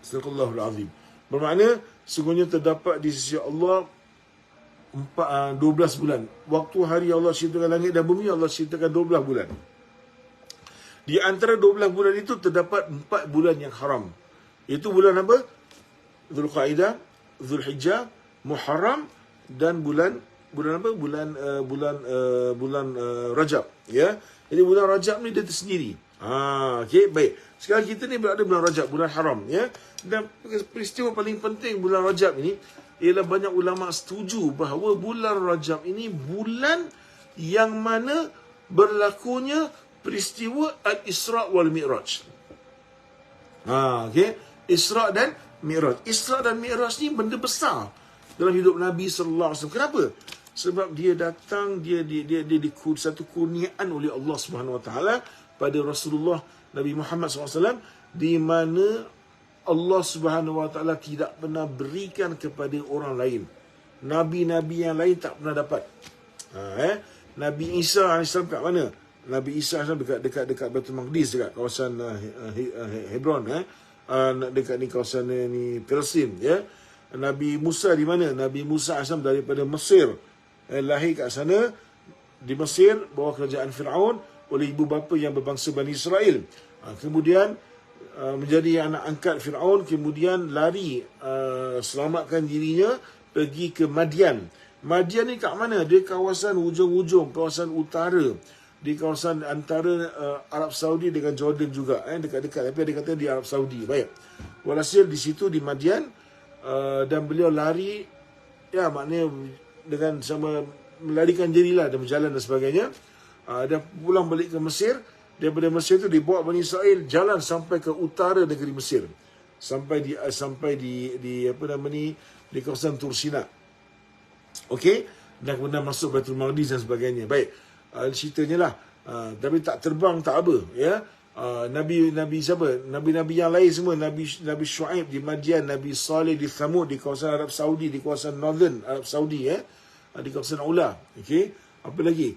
Sadaqallahul azim. Bermakna sungguhnya terdapat di sisi Allah 12 bulan. Waktu hari Allah ciptakan langit dan bumi, Allah ciptakan 12 bulan. Di antara 12 bulan itu terdapat 4 bulan yang haram. Itu bulan apa? Zulqaidah, Zulhijjah, Muharram dan bulan apa? Bulan Rajab, ya. Jadi bulan Rajab ni dia tersendiri. Okey, baik. Sekarang kita ni berada bulan Rajab, bulan haram, ya. Dan peristiwa paling penting bulan Rajab ini ialah banyak ulama setuju bahawa bulan Rajab ini bulan yang mana berlakunya peristiwa Al-Isra' wal Mi'raj. Okey. Isra' dan Mi'raj. Isra' dan Mi'raj ni benda besar dalam hidup Nabi sallallahu alaihi wasallam. Kenapa? Sebab dia datang, dia satu kurniaan oleh Allah Subhanahu wa taala pada Rasulullah Nabi Muhammad SAW, di mana Allah Subhanahu wa taala tidak pernah berikan kepada orang lain. Nabi-nabi yang lain tak pernah dapat. Nabi Isa AS kat mana? Nabi Isa AS dekat Baitul Maqdis, dekat kawasan Hebron, dekat ni kawasan ni Palestin, ya. Nabi Musa di mana? Nabi Musa AS daripada Mesir, lahir kat sana di Mesir bawah kerajaan Firaun oleh ibu bapa yang berbangsa Bani Israel. Kemudian menjadi anak angkat Firaun, kemudian lari selamatkan dirinya pergi ke Madian. Madian ni kat mana? Dia kawasan hujung-hujung, kawasan utara, di kawasan antara Arab Saudi dengan Jordan juga, dekat-dekat, tapi dia kata di Arab Saudi. Baik. Walhasil di situ di Madian, dan beliau lari, ya, maknanya dengan sama melarikan dirilah dan berjalan dan sebagainya. Dan pulang balik ke Mesir. Daripada Mesir itu dibawa Bani Israel jalan sampai ke utara negeri Mesir. Sampai di apa nama ni, di kawasan Tursina. Okey, dan kemudian masuk Baitul Maqdis dan sebagainya. Baik. Ceritanya lah, tapi tak terbang, tak apa, ya. Nabi siapa? Nabi-nabi yang lain semua, Nabi Shu'aib di Madian, Nabi Saleh di Thamud, di kawasan Arab Saudi, di kawasan Northern Arab Saudi, di kawasan Ula. Okey, apa lagi?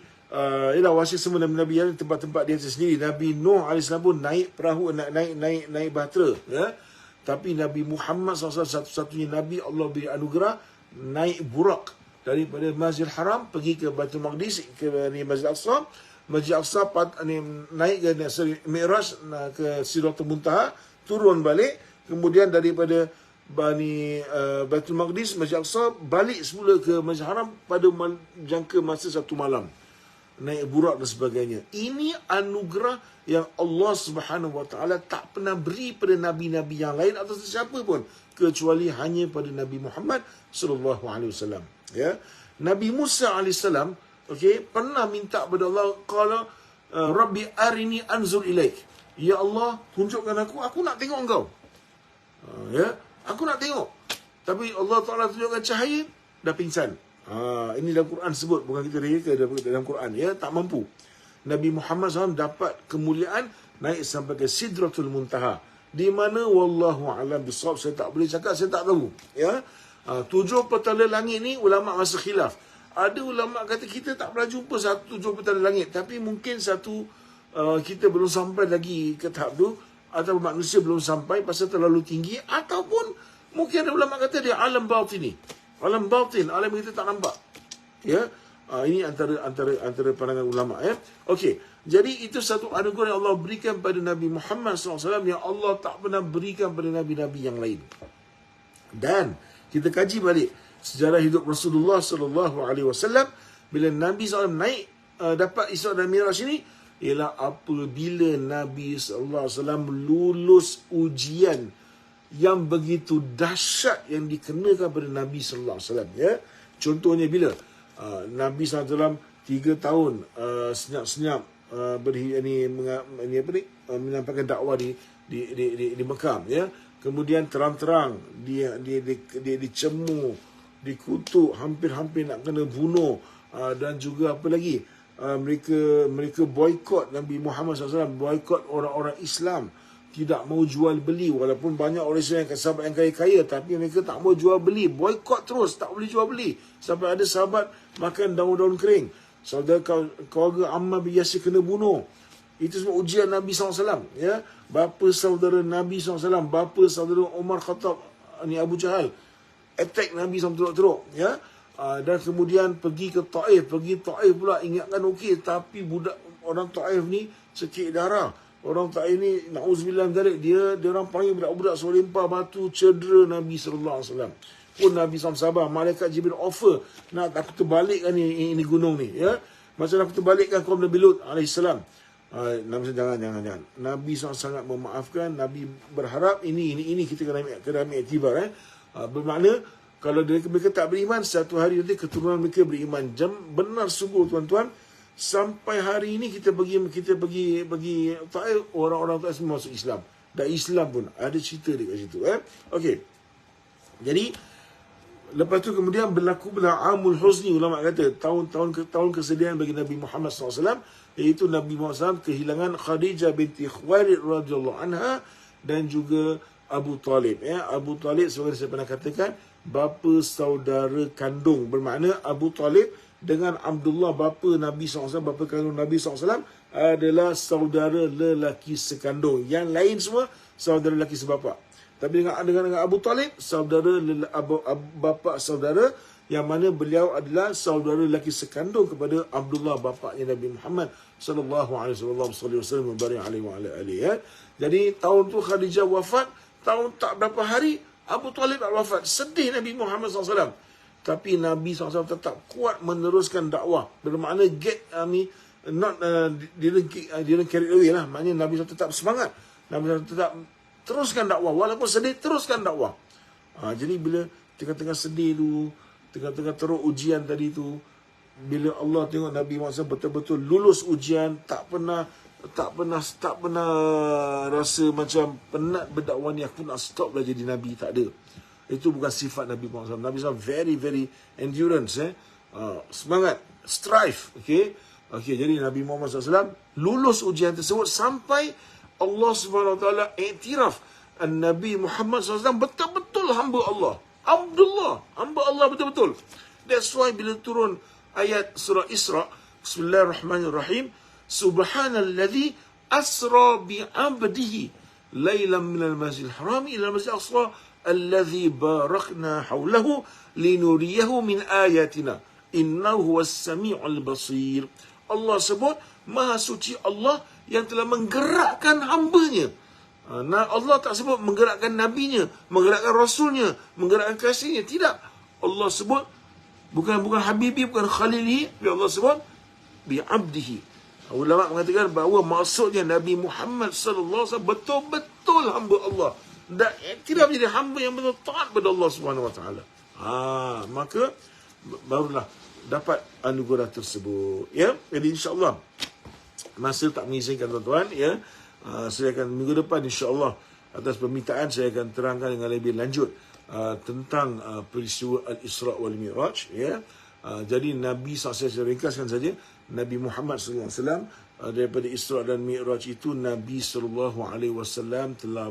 Ialah wasil semua Nabi-nabi yang tempat-tempat dia sendiri. Nabi Nuh AS pun naik perahu, naik bahtera, ya. Tapi Nabi Muhammad SAW satu-satunya Nabi Allah beri anugerah naik burak daripada Masjidil Haram pergi ke Baitul Maqdis, ke Masjid Aqsa. Masjid Aqsa naik ke Mi'raj ke Sidratul Muntaha, turun balik, kemudian daripada Baitul Maqdis, Masjid Aqsa, balik semula ke Masjid Haram pada jangka masa 1 malam. Naik burak dan sebagainya. Ini anugerah yang Allah Subhanahu wa taala tak pernah beri pada nabi-nabi yang lain atau sesiapa pun, kecuali hanya pada Nabi Muhammad sallallahu alaihi wasallam. Ya, Nabi Musa alaihissalam, okey, pernah minta kepada Allah, qala rabbi arini anzur ilaik. Ya Allah, tunjukkan aku nak tengok engkau. Ya, aku nak tengok. Tapi Allah Taala tunjukkan cahaya, dah pingsan. Ini dalam Quran sebut, bukan kita reka dalam Quran, ya, tak mampu. Nabi Muhammad SAW dapat kemuliaan naik sampai ke Sidratul Muntaha, di mana wallahu alam bisawab, saya tak boleh cakap, saya tak tahu, ya. 7 petala langit ni ulama masa khilaf. Ada ulama kata kita tak pernah jumpa 7 petala langit, tapi mungkin kita belum sampai lagi ke tahap tu, atau manusia belum sampai pasal terlalu tinggi, ataupun mungkin ada ulama kata dia alam batin ni. Alam batin, alam kita tak nampak. Ya. Ini antara pandangan ulama, ya. Okey. Jadi itu satu anugerah yang Allah berikan pada Nabi Muhammad SAW yang Allah tak pernah berikan pada nabi-nabi yang lain. Dan kita kaji balik sejarah hidup Rasulullah SAW bila Nabi SAW naik dapat Isra dan Mi'raj ini, ialah apabila Nabi SAW lulus ujian yang begitu dahsyat yang dikenakan pada Nabi SAW, ya. Contohnya bila Nabi SAW 3 tahun senyap-senyap menyampaikan dakwah di Mekah, ya. kemudian terang-terang dia dicemur, dikutuk, hampir-hampir nak kena bunuh, dan juga apa lagi, mereka boikot Nabi Muhammad SAW, boikot orang-orang Islam, tidak mau jual beli, walaupun banyak orang Islam yang sahabat yang kaya-kaya, tapi mereka tak mau jual beli, boikot terus, tak boleh jual beli, sampai ada sahabat makan daun-daun kering, saudara keluarga Ammar bin Yasir kena bunuh. Itu semua ujian Nabi SAW, ya. Bapa saudara Nabi SAW, bapa saudara Umar Khattab, ni Abu Jahal, attack Nabi SAW teruk-teruk, ya. Dan kemudian pergi ke Taif pula, ingatkan okey, tapi budak orang Taif ni sekik darah. Orang Taif ni, na'udzubillah min dia orang panggil budak-budak suruh lempar batu, cedera Nabi SAW. Pun Nabi SAW sabar, malaikat Jibril offer, nak aku terbalikkan ni gunung ni, ya. Macam aku terbalikkan kaum Nabi Lut alaihissalam. Nabi SAW jangan. Nabi SAW sangat memaafkan. Nabi berharap ini kita kena ambil iktibar. Bermakna kalau mereka tak beriman, satu hari nanti keturunan mereka beriman. Benar sungguh tuan-tuan, sampai hari ini kita pergi Taif, orang-orang Taif semua masuk Islam. Dan Islam pun ada cerita dekat situ. Okey. Jadi lepas tu kemudian berlakulah Amul Huzni, ulama kata tahun kesedihan bagi Nabi Muhammad SAW, iaitu Nabi Muhammad SAW kehilangan Khadijah binti Khuwailid radhiyallahu anha dan juga Abu Talib. Abu Talib, seperti saya pernah katakan, bapa saudara kandung, bermakna Abu Talib dengan Abdullah, bapa Nabi SAW, bapa kandung Nabi SAW, adalah saudara lelaki sekandung. Yang lain semua saudara lelaki sebapa. Tapi dengan Abu Talib, saudara bapa saudara, yang mana beliau adalah saudara lelaki sekandung kepada Abdullah, bapaknya Nabi Muhammad sallallahu alaihi wasallam. Jadi tahun tu Khadijah wafat, tahun tak berapa hari Abu Talib wafat. Sedih Nabi Muhammad SAW. Tapi Nabi SAW tetap kuat meneruskan dakwah. Bermakna didn't carry away lah. Maknanya Nabi SAW tetap semangat. Nabi SAW tetap teruskan dakwah. Walaupun sedih, teruskan dakwah. Jadi bila tengah-tengah sedih tu, tengah-tengah teruk ujian tadi tu, bila Allah tengok Nabi Muhammad betul-betul lulus ujian, tak pernah rasa macam penat berdakwah ni, aku nak stop lah jadi Nabi, tak ada. Itu bukan sifat Nabi Muhammad SAW. Nabi SAW very endurance, semangat, strive. Okay, jadi Nabi Muhammad SAW lulus ujian tersebut sampai Allah SWT iktiraf Nabi Muhammad SAW betul-betul hamba Allah. Abdullah, hamba Allah betul-betul. That's why bila turun ayat surah Isra, Bismillahirrahmanirrahim, Subhanalladzi asra bi'abdihi laylan minal masjidil haram ila masjidil aqsa alladzi barakna hawlahu linuriyahu min ayatina innahu huwas sami'ul basir. Allah sebut Maha Suci Allah yang telah menggerakkan hambanya. Allah tak sebut menggerakkan nabinya, menggerakkan rasulnya, menggerakkan kasihnya. Tidak. Allah sebut bukan habibi, bukan khalili, Allah sebut bi'abdihi. Ulama mengatakan bahawa maksudnya Nabi Muhammad sallallahu alaihi wasallam betul-betul hamba Allah dan tidak menjadi hamba yang betul taat pada Allah Subhanahu wa taala. Maka barulah dapat anugerah tersebut, ya. Jadi insya-Allah masa tak mengizinkan tuan-tuan, ya. Saya akan minggu depan insya-Allah atas permintaan saya akan terangkan dengan lebih lanjut tentang peristiwa Al-Isra wal Mi'raj, ya. Jadi Nabi SAW, saya ringkaskan saja, Nabi Muhammad SAW daripada Isra dan Mi'raj itu, Nabi SAW telah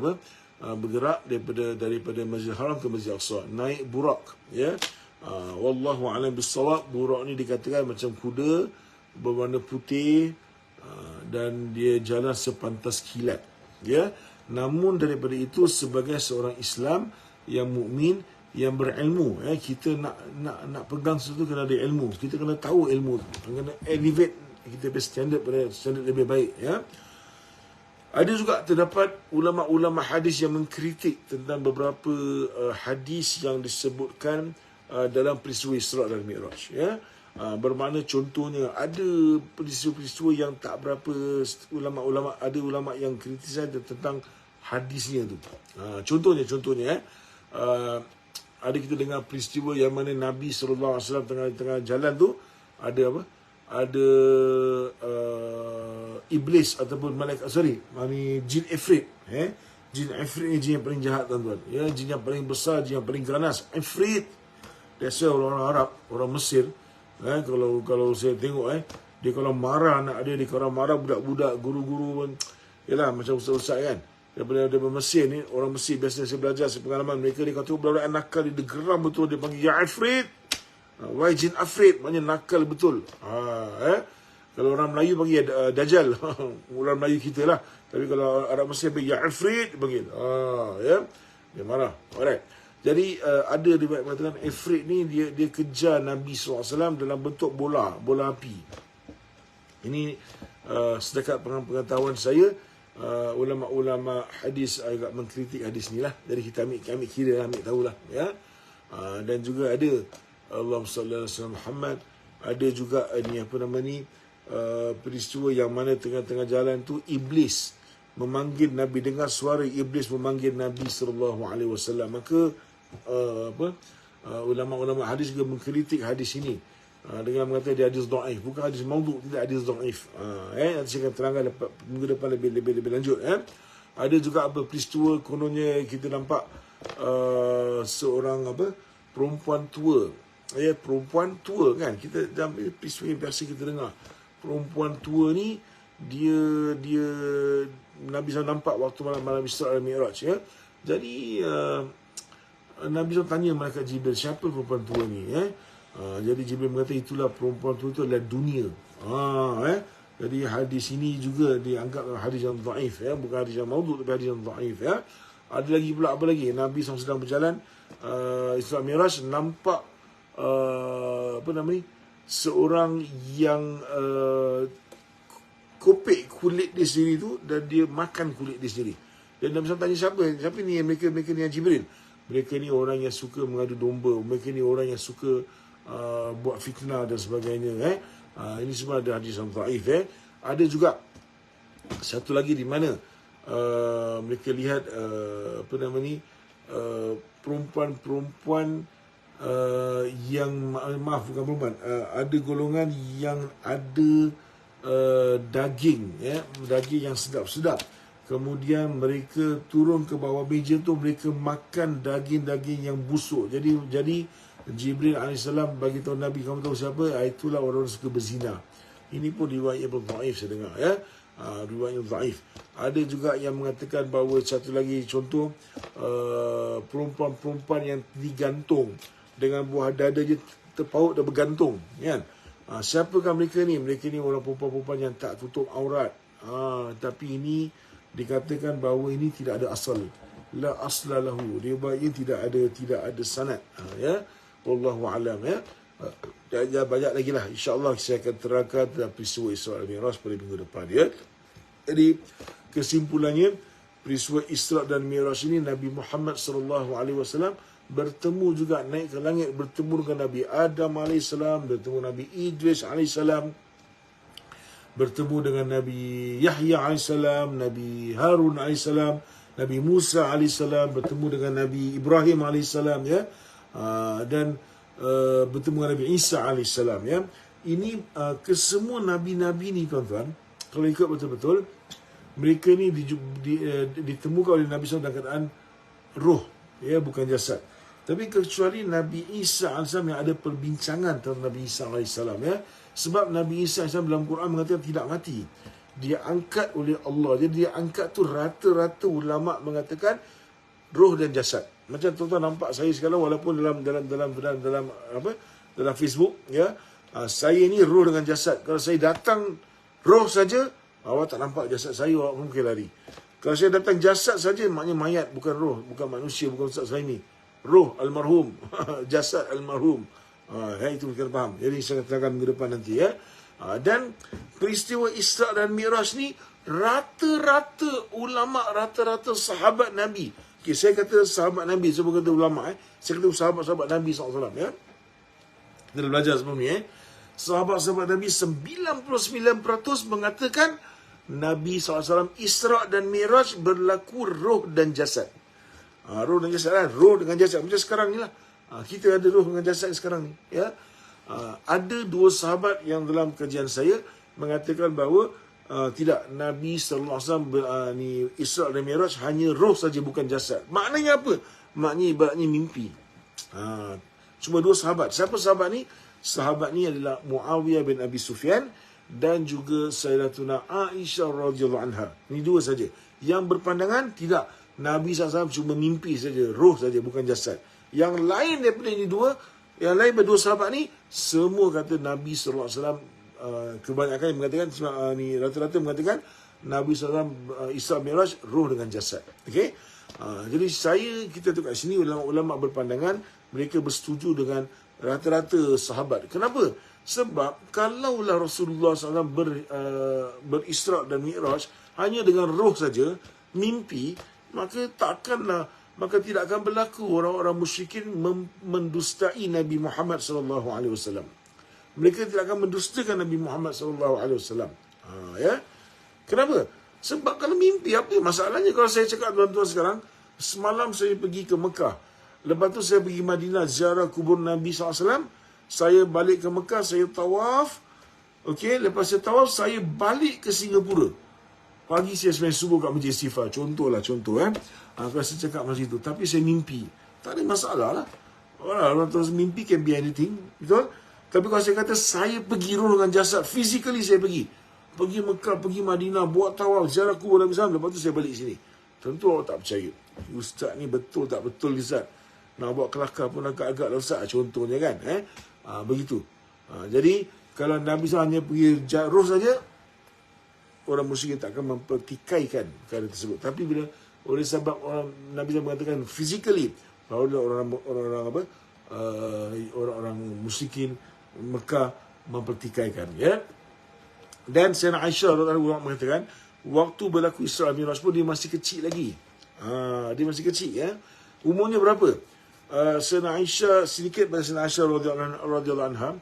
bergerak daripada Masjidil Haram ke Masjidil Aqsa, naik burak, ya. Wallahu a'lam bissawab. Burak ni dikatakan macam kuda berwarna putih, dan dia jalan sepantas kilat, ya. Namun daripada itu, sebagai seorang Islam yang mukmin, yang berilmu, kita nak pegang sesuatu kena ada ilmu, kita kena tahu ilmu, kena elevate kita punya standard lebih baik, ya. Ada juga terdapat ulama-ulama hadis yang mengkritik tentang beberapa hadis yang disebutkan dalam peristiwa Isra dan Mi'raj, ya. Bermakna contohnya ada peristiwa-peristiwa yang tak berapa ada ulama yang kritis tentang hadisnya tu. Contohnya ada kita dengar peristiwa yang mana Nabi SAW tengah jalan tu, ada apa? Ada iblis ataupun malaikat, jin ifrit, Jin Ifrit ni jin yang paling jahat tuan-tuan. Ya, jin yang paling besar, jin yang paling ganas. Ifrit. Biasa orang Arab, orang Mesir, kalau saya tengok dia kalau marah anak dia kalau marah budak-budak, guru-guru pun, yalah macam ustaz-ustaz kan. Daripada Mesir ni, orang Mesir biasa saya belajar, saya pengalaman mereka dia kata budak-budak nakal, dia geram betul, dia panggil ya Ifrit. Wahai jin Ifrit, maknanya nakal betul. Kalau orang Melayu panggil Dajjal. Orang Melayu kita lah. Tapi kalau Arab Mesir panggil ya Ifrit, dia panggil. Ya. Dia marah. Alright. Jadi ada riwayat mengatakan Ifrit ni dia kejar Nabi SAW dalam bentuk bola api. Ini setakat pengetahuan saya, ulama-ulama hadis agak mengkritik hadis ni lah. Jadi kita ambil kira, ambil tahulah. Ya. Dan juga ada Allahumma salli ala sayyidina Muhammad. Ada juga ni apa nama ni, peristiwa yang mana tengah-tengah jalan tu iblis memanggil Nabi, dengar suara iblis memanggil Nabi sallallahu alaihi wasallam. Maka ulama-ulama hadis juga mengkritik hadis ini dengan mengatakan dia hadis dhaif, bukan hadis maudhu, tidak hadis dhaif. Nanti saya akan terangkan minggu depan lebih lanjut. Ada juga peristiwa kononnya kita nampak seorang perempuan tua. Perempuan tua kan, kita dalam peristiwa yang biasa kita dengar. Perempuan tua ni dia Nabi SAW nampak waktu malam Isra dan Mi'raj ya. Jadi Nabi SAW tanya malaikat Jibril, siapa perempuan tua ni jadi Jibril berkata itulah perempuan tua itu adalah dunia. Jadi hadis ini juga dianggap hadis yang dhaif ya, bukan hadis yang maudhu tapi hadis yang dhaif ya. Ada lagi pula apa lagi? Nabi SAW sedang berjalan Isra Mi'raj, nampak seorang yang kopek kulit dia sendiri tu, dan dia makan kulit dia sendiri. Dan Nabi SAW tanya siapa ni? Mereka ni yang Jibril. Mereka ni orang yang suka mengadu domba, mereka ni orang yang suka buat fitnah dan sebagainya. Ini semua ada hadis yang dhaif. Ada juga satu lagi di mana mereka lihat perempuan-perempuan yang bukan perempuan, ada golongan yang ada daging yang sedap-sedap. Kemudian mereka turun ke bawah meja tu, mereka makan daging-daging yang busuk. Jadi Jibril AS bagi tahu Nabi, kamu tahu siapa? Itulah orang-orang suka berzina. Ini pun riwayat yang dhaif saya dengar ya. Riwayat yang dhaif. Ada juga yang mengatakan bahawa satu lagi contoh, perempuan-perempuan yang digantung dengan buah dada je terpaut dan bergantung kan. Siapakah mereka ni? Mereka ni orang perempuan-perempuan yang tak tutup aurat. Tapi ini dikatakan bahawa ini tidak ada asal. La asla lahu. Riwayatnya tidak ada sanad. Ya. Wallahu alam ya. Banyak lagi lah. InsyaAllah saya akan terangkan dalam peristiwa Isra dan Mi'raj pada minggu depan ya. Jadi kesimpulannya, peristiwa Isra dan Mi'raj ini Nabi Muhammad SAW bertemu juga, naik ke langit, bertemu dengan Nabi Adam AS, bertemu Nabi Idris AS, bertemu dengan Nabi Yahya AS, Nabi Harun AS, Nabi Musa AS, bertemu dengan Nabi Ibrahim AS ya. Dan bertemu dengan Nabi Isa AS ya. Ini kesemua nabi-nabi ni tuan-tuan, kalau ikut betul-betul, mereka ni ditemukan oleh Nabi SAW dalam keadaan roh ya, bukan jasad. Tapi kecuali Nabi Isa AS yang ada perbincangan tentang Nabi Isa AS ya. Sebab Nabi Isa AS dalam Quran mengatakan tidak mati, dia angkat oleh Allah. Jadi dia angkat tu, rata-rata ulama mengatakan roh dan jasad. Macam tuan-tuan nampak saya sekarang, walaupun dalam Facebook ya, saya ni roh dengan jasad. Kalau saya datang roh saja, awak tak nampak jasad saya, awak mungkin lari. Kalau saya datang jasad saja, maknanya mayat, bukan roh, bukan manusia, bukan ustaz saya ni. Roh almarhum, jasad almarhum. Itu kita faham. Jadi saya akan terangkan minggu depan nanti ya. Dan peristiwa Isra dan Mi'raj ni, rata-rata ulama, rata-rata sahabat Nabi. Okay, saya kata sahabat Nabi, saya bukan kata ulama. Saya kata sahabat-sahabat Nabi SAW ya. Kita dah belajar sebelum ni Sahabat-sahabat Nabi 99% mengatakan Nabi SAW Isra dan Mi'raj berlaku roh dan jasad. Roh dan jasad lah. Roh dengan jasad. Macam sekarang ni lah. Kita ada roh dengan jasad sekarang ni. Ya. Ada dua sahabat yang dalam kajian saya mengatakan bahawa tidak, Nabi sallallahu alaihi wasallam ni Isra dan Mi'raj hanya roh saja, bukan jasad. Maknanya apa? Maknanya ibaratnya mimpi. Cuma dua sahabat. Siapa sahabat ni? Sahabat ni adalah Muawiyah bin Abi Sufyan dan juga Sayyidatuna Aisyah radhiyallahu anha. Ini dua saja. Yang berpandangan tidak, Nabi SAW cuma mimpi saja, roh saja, bukan jasad. Yang lain daripada ini dua, yang lain berdua sahabat ni, semua kata Nabi SAW, kebanyakan yang mengatakan, ni rata-rata mengatakan Nabi SAW Isra Mi'raj roh dengan jasad. Okey. Jadi kita tengok kat sini ulama-ulama berpandangan mereka bersetuju dengan rata-rata sahabat. Kenapa? Sebab kalaulah Rasulullah SAW berisra dan Mi'raj hanya dengan roh saja, mimpi, maka tidak akan berlaku orang-orang musyrikin mendustai Nabi Muhammad SAW. Mereka tidak akan mendustakan Nabi Muhammad SAW. Ya. Kenapa? Sebab kalau mimpi, apa masalahnya kalau saya cakap tuan-tuan sekarang, semalam saya pergi ke Mekah, lepas tu saya pergi Madinah ziarah kubur Nabi SAW, saya balik ke Mekah, saya tawaf, okey, lepas saya tawaf, saya balik ke Singapura. Pagi saya sembahyang subuh kat Masjid Istighfar, contoh. Kalau saya cakap macam itu, tapi saya mimpi, tak ada masalah lah. Orang terus mimpi can be anything, betul? Tapi kalau saya kata saya pergi roh dengan jasad, physically saya pergi Mekah, pergi Madinah, buat tawaf, ziarah kubur Nabi SAW, lepas tu saya balik sini, tentu awak tak percaya. Ustaz ni betul tak betul Ustaz? Nak buat kelakar pun agak-agak lah Ustaz, contohnya kan. Begitu. Jadi kalau Nabi SAW hanya pergi roh saja, orang musyrik tak akan mempertikaikan perkara tersebut. Tapi bila oleh sebab Nabi SAW mengatakan physically, barulah orang musyrikin Mekah mempertikaikan, ya. Dan Sayyidina Aisyah radhiyallahu anha mengatakan waktu berlaku Isra Mi'raj pun dia masih kecil lagi. Dia masih kecil, ya. Umurnya berapa? Sayyidina Aisyah, sedikit pada Sayyidina Aisyah radhiyallahu anha,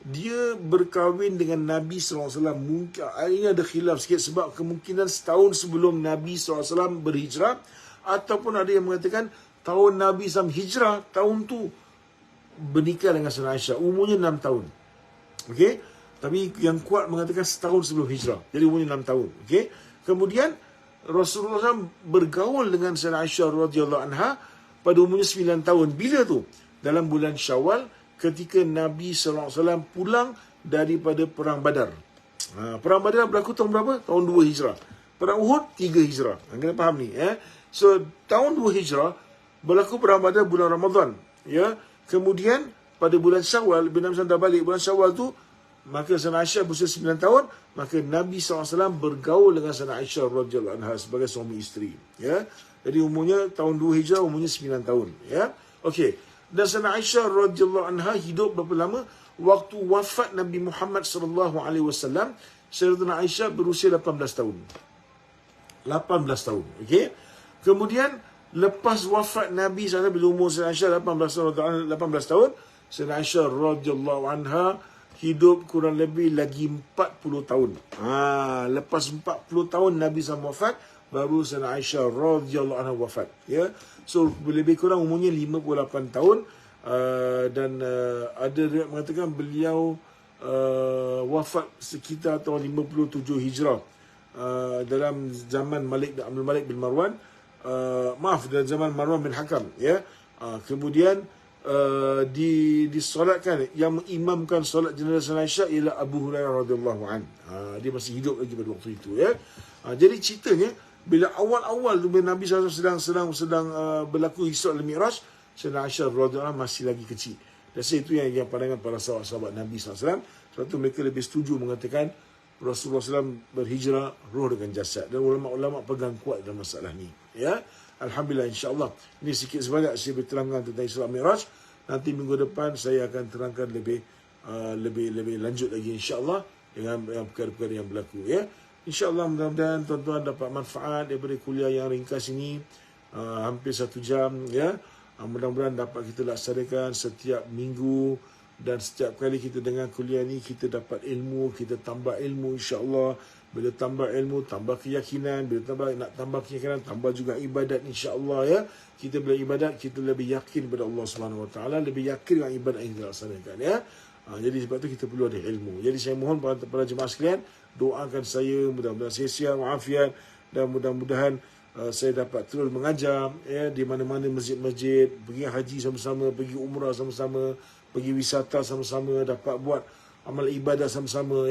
dia berkahwin dengan Nabi SAW. Mungkin ini ada khilaf sikit sebab kemungkinan setahun sebelum Nabi SAW berhijrah, ataupun ada yang mengatakan tahun Nabi SAW hijrah, tahun tu bernikah dengan Sayyidina Aisyah, umurnya 6 tahun. Okey, tapi yang kuat mengatakan setahun sebelum hijrah, jadi umurnya 6 tahun. Okey, kemudian Rasulullah SAW bergaul dengan Sayyidina Aisyah radhiyallahu anha pada umurnya 9 tahun. Bila tu? Dalam bulan Syawal, ketika Nabi SAW pulang daripada Perang Badar. Perang Badar berlaku tahun berapa? Tahun 2 Hijrah. Perang Uhud 3 Hijrah. Kena faham ni. So, tahun 2 Hijrah berlaku Perang Badar bulan Ramadan. Ya. Kemudian pada bulan Syawal, bila Nabi SAW dah balik bulan Syawal tu, maka Sayyidina Aisyah berusia 9 tahun, maka Nabi SAW bergaul dengan Sayyidina Aisyah radhiyallahu anha sebagai suami isteri. Ya. Jadi umurnya tahun 2 Hijrah, umurnya 9 tahun. Ya. Okey. Dan Sayyidina Aisyah radhiyallahu anha hidup berapa lama? Waktu wafat Nabi Muhammad sallallahu alaihi wasallam, Sayyidina Aisyah berusia 18 tahun. 18 tahun. Okey. Kemudian lepas wafat Nabi SAW, bila umur Sayyidina Aisyah 18 tahun, Sayyidina Aisyah radhiyallahu anha hidup kurang lebih lagi 40 tahun. Lepas 40 tahun Nabi SAW wafat, baru Sayyidina Aisyah radhiyallahu anha wafat. Ya. So lebih kurang umurnya 58 tahun, dan ada riwayat mengatakan beliau wafat sekitar tahun 57 Hijrah, dalam zaman Abdul Malik bin Marwan, dalam zaman Marwan bin Hakam, ya. Kemudian disolatkan, yang mengimamkan solat jenazah Aisyah ialah Abu Hurairah radhiyallahu an. Dia masih hidup lagi pada waktu itu, ya. Jadi ceritanya bila awal-awal tu Nabi SAW sedang berlaku Isra dan Mi'raj, Sayyidina Aisyah radhiyallahu anha masih lagi kecil. Dan itu yang pandangan para sahabat Nabi SAW. Sebab itu mereka lebih setuju mengatakan Rasulullah SAW berhijrah roh dengan jasad. Dan ulama-ulama pegang kuat dalam masalah ni. Ya, alhamdulillah, insya-Allah. Ini sikit sebanyak saya berterangkan tentang Isra Mi'raj. Nanti minggu depan saya akan terangkan lebih lanjut lagi, insya-Allah, dengan perkara-perkara yang berlaku, ya. InsyaAllah mudah-mudahan tuan-tuan dapat manfaat daripada kuliah yang ringkas ini, hampir 1 jam, ya. Mudah-mudahan dapat kita laksanakan setiap minggu, dan setiap kali kita dengar kuliah ni kita dapat ilmu, kita tambah ilmu, insyaAllah. Bila tambah ilmu, tambah keyakinan. Bila nak tambah keyakinan, tambah juga ibadat, insyaAllah, ya. Kita bila ibadat, kita lebih yakin kepada Allah SWT, lebih yakin dengan ibadat yang kita laksanakan, ya. Jadi sebab tu kita perlu ada ilmu. Jadi saya mohon para jemaah sekalian, doakan saya mudah-mudahan saya sihat walafiat, dan mudah-mudahan saya dapat terus mengajar di mana-mana masjid-masjid, pergi haji sama-sama, pergi umrah sama-sama, pergi wisata sama-sama, dapat buat amal ibadah sama-sama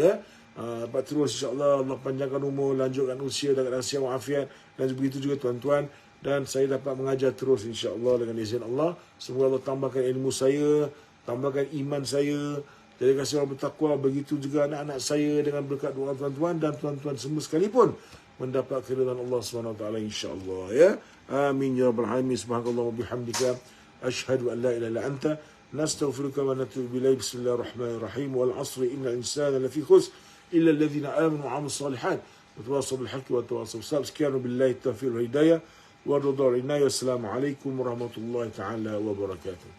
dapat terus insya-Allah. Allah panjangkan umur, lanjutkan usia, dapat sihat walafiat, dan begitu juga tuan-tuan, dan saya dapat mengajar terus insya-Allah dengan izin Allah. Semoga Allah tambahkan ilmu saya, tambahkan iman saya, jadikan saya orang bertakwa. Begitu juga anak-anak saya dengan berkat doa tuan-tuan, dan tuan-tuan semua sekalipun mendapat keridhaan Allah SWT insya-Allah Amin ya rabbal alamin. Subhanallahi wa bihamdika asyhadu an la ilaha illa anta nastaghfiruka wa natubu ilaik. Bismillahirrahmanirrahim. Wal 'asri innal insana lafi khusr illa alladhina amanu wa 'amilus salihat wa tawassaw bil haqqi wa tawassaw bis sabr. Sekian billahi taufiq wal hidayah wa ridha. Wassalamu alaikum warahmatullahi taala wabarakatuh.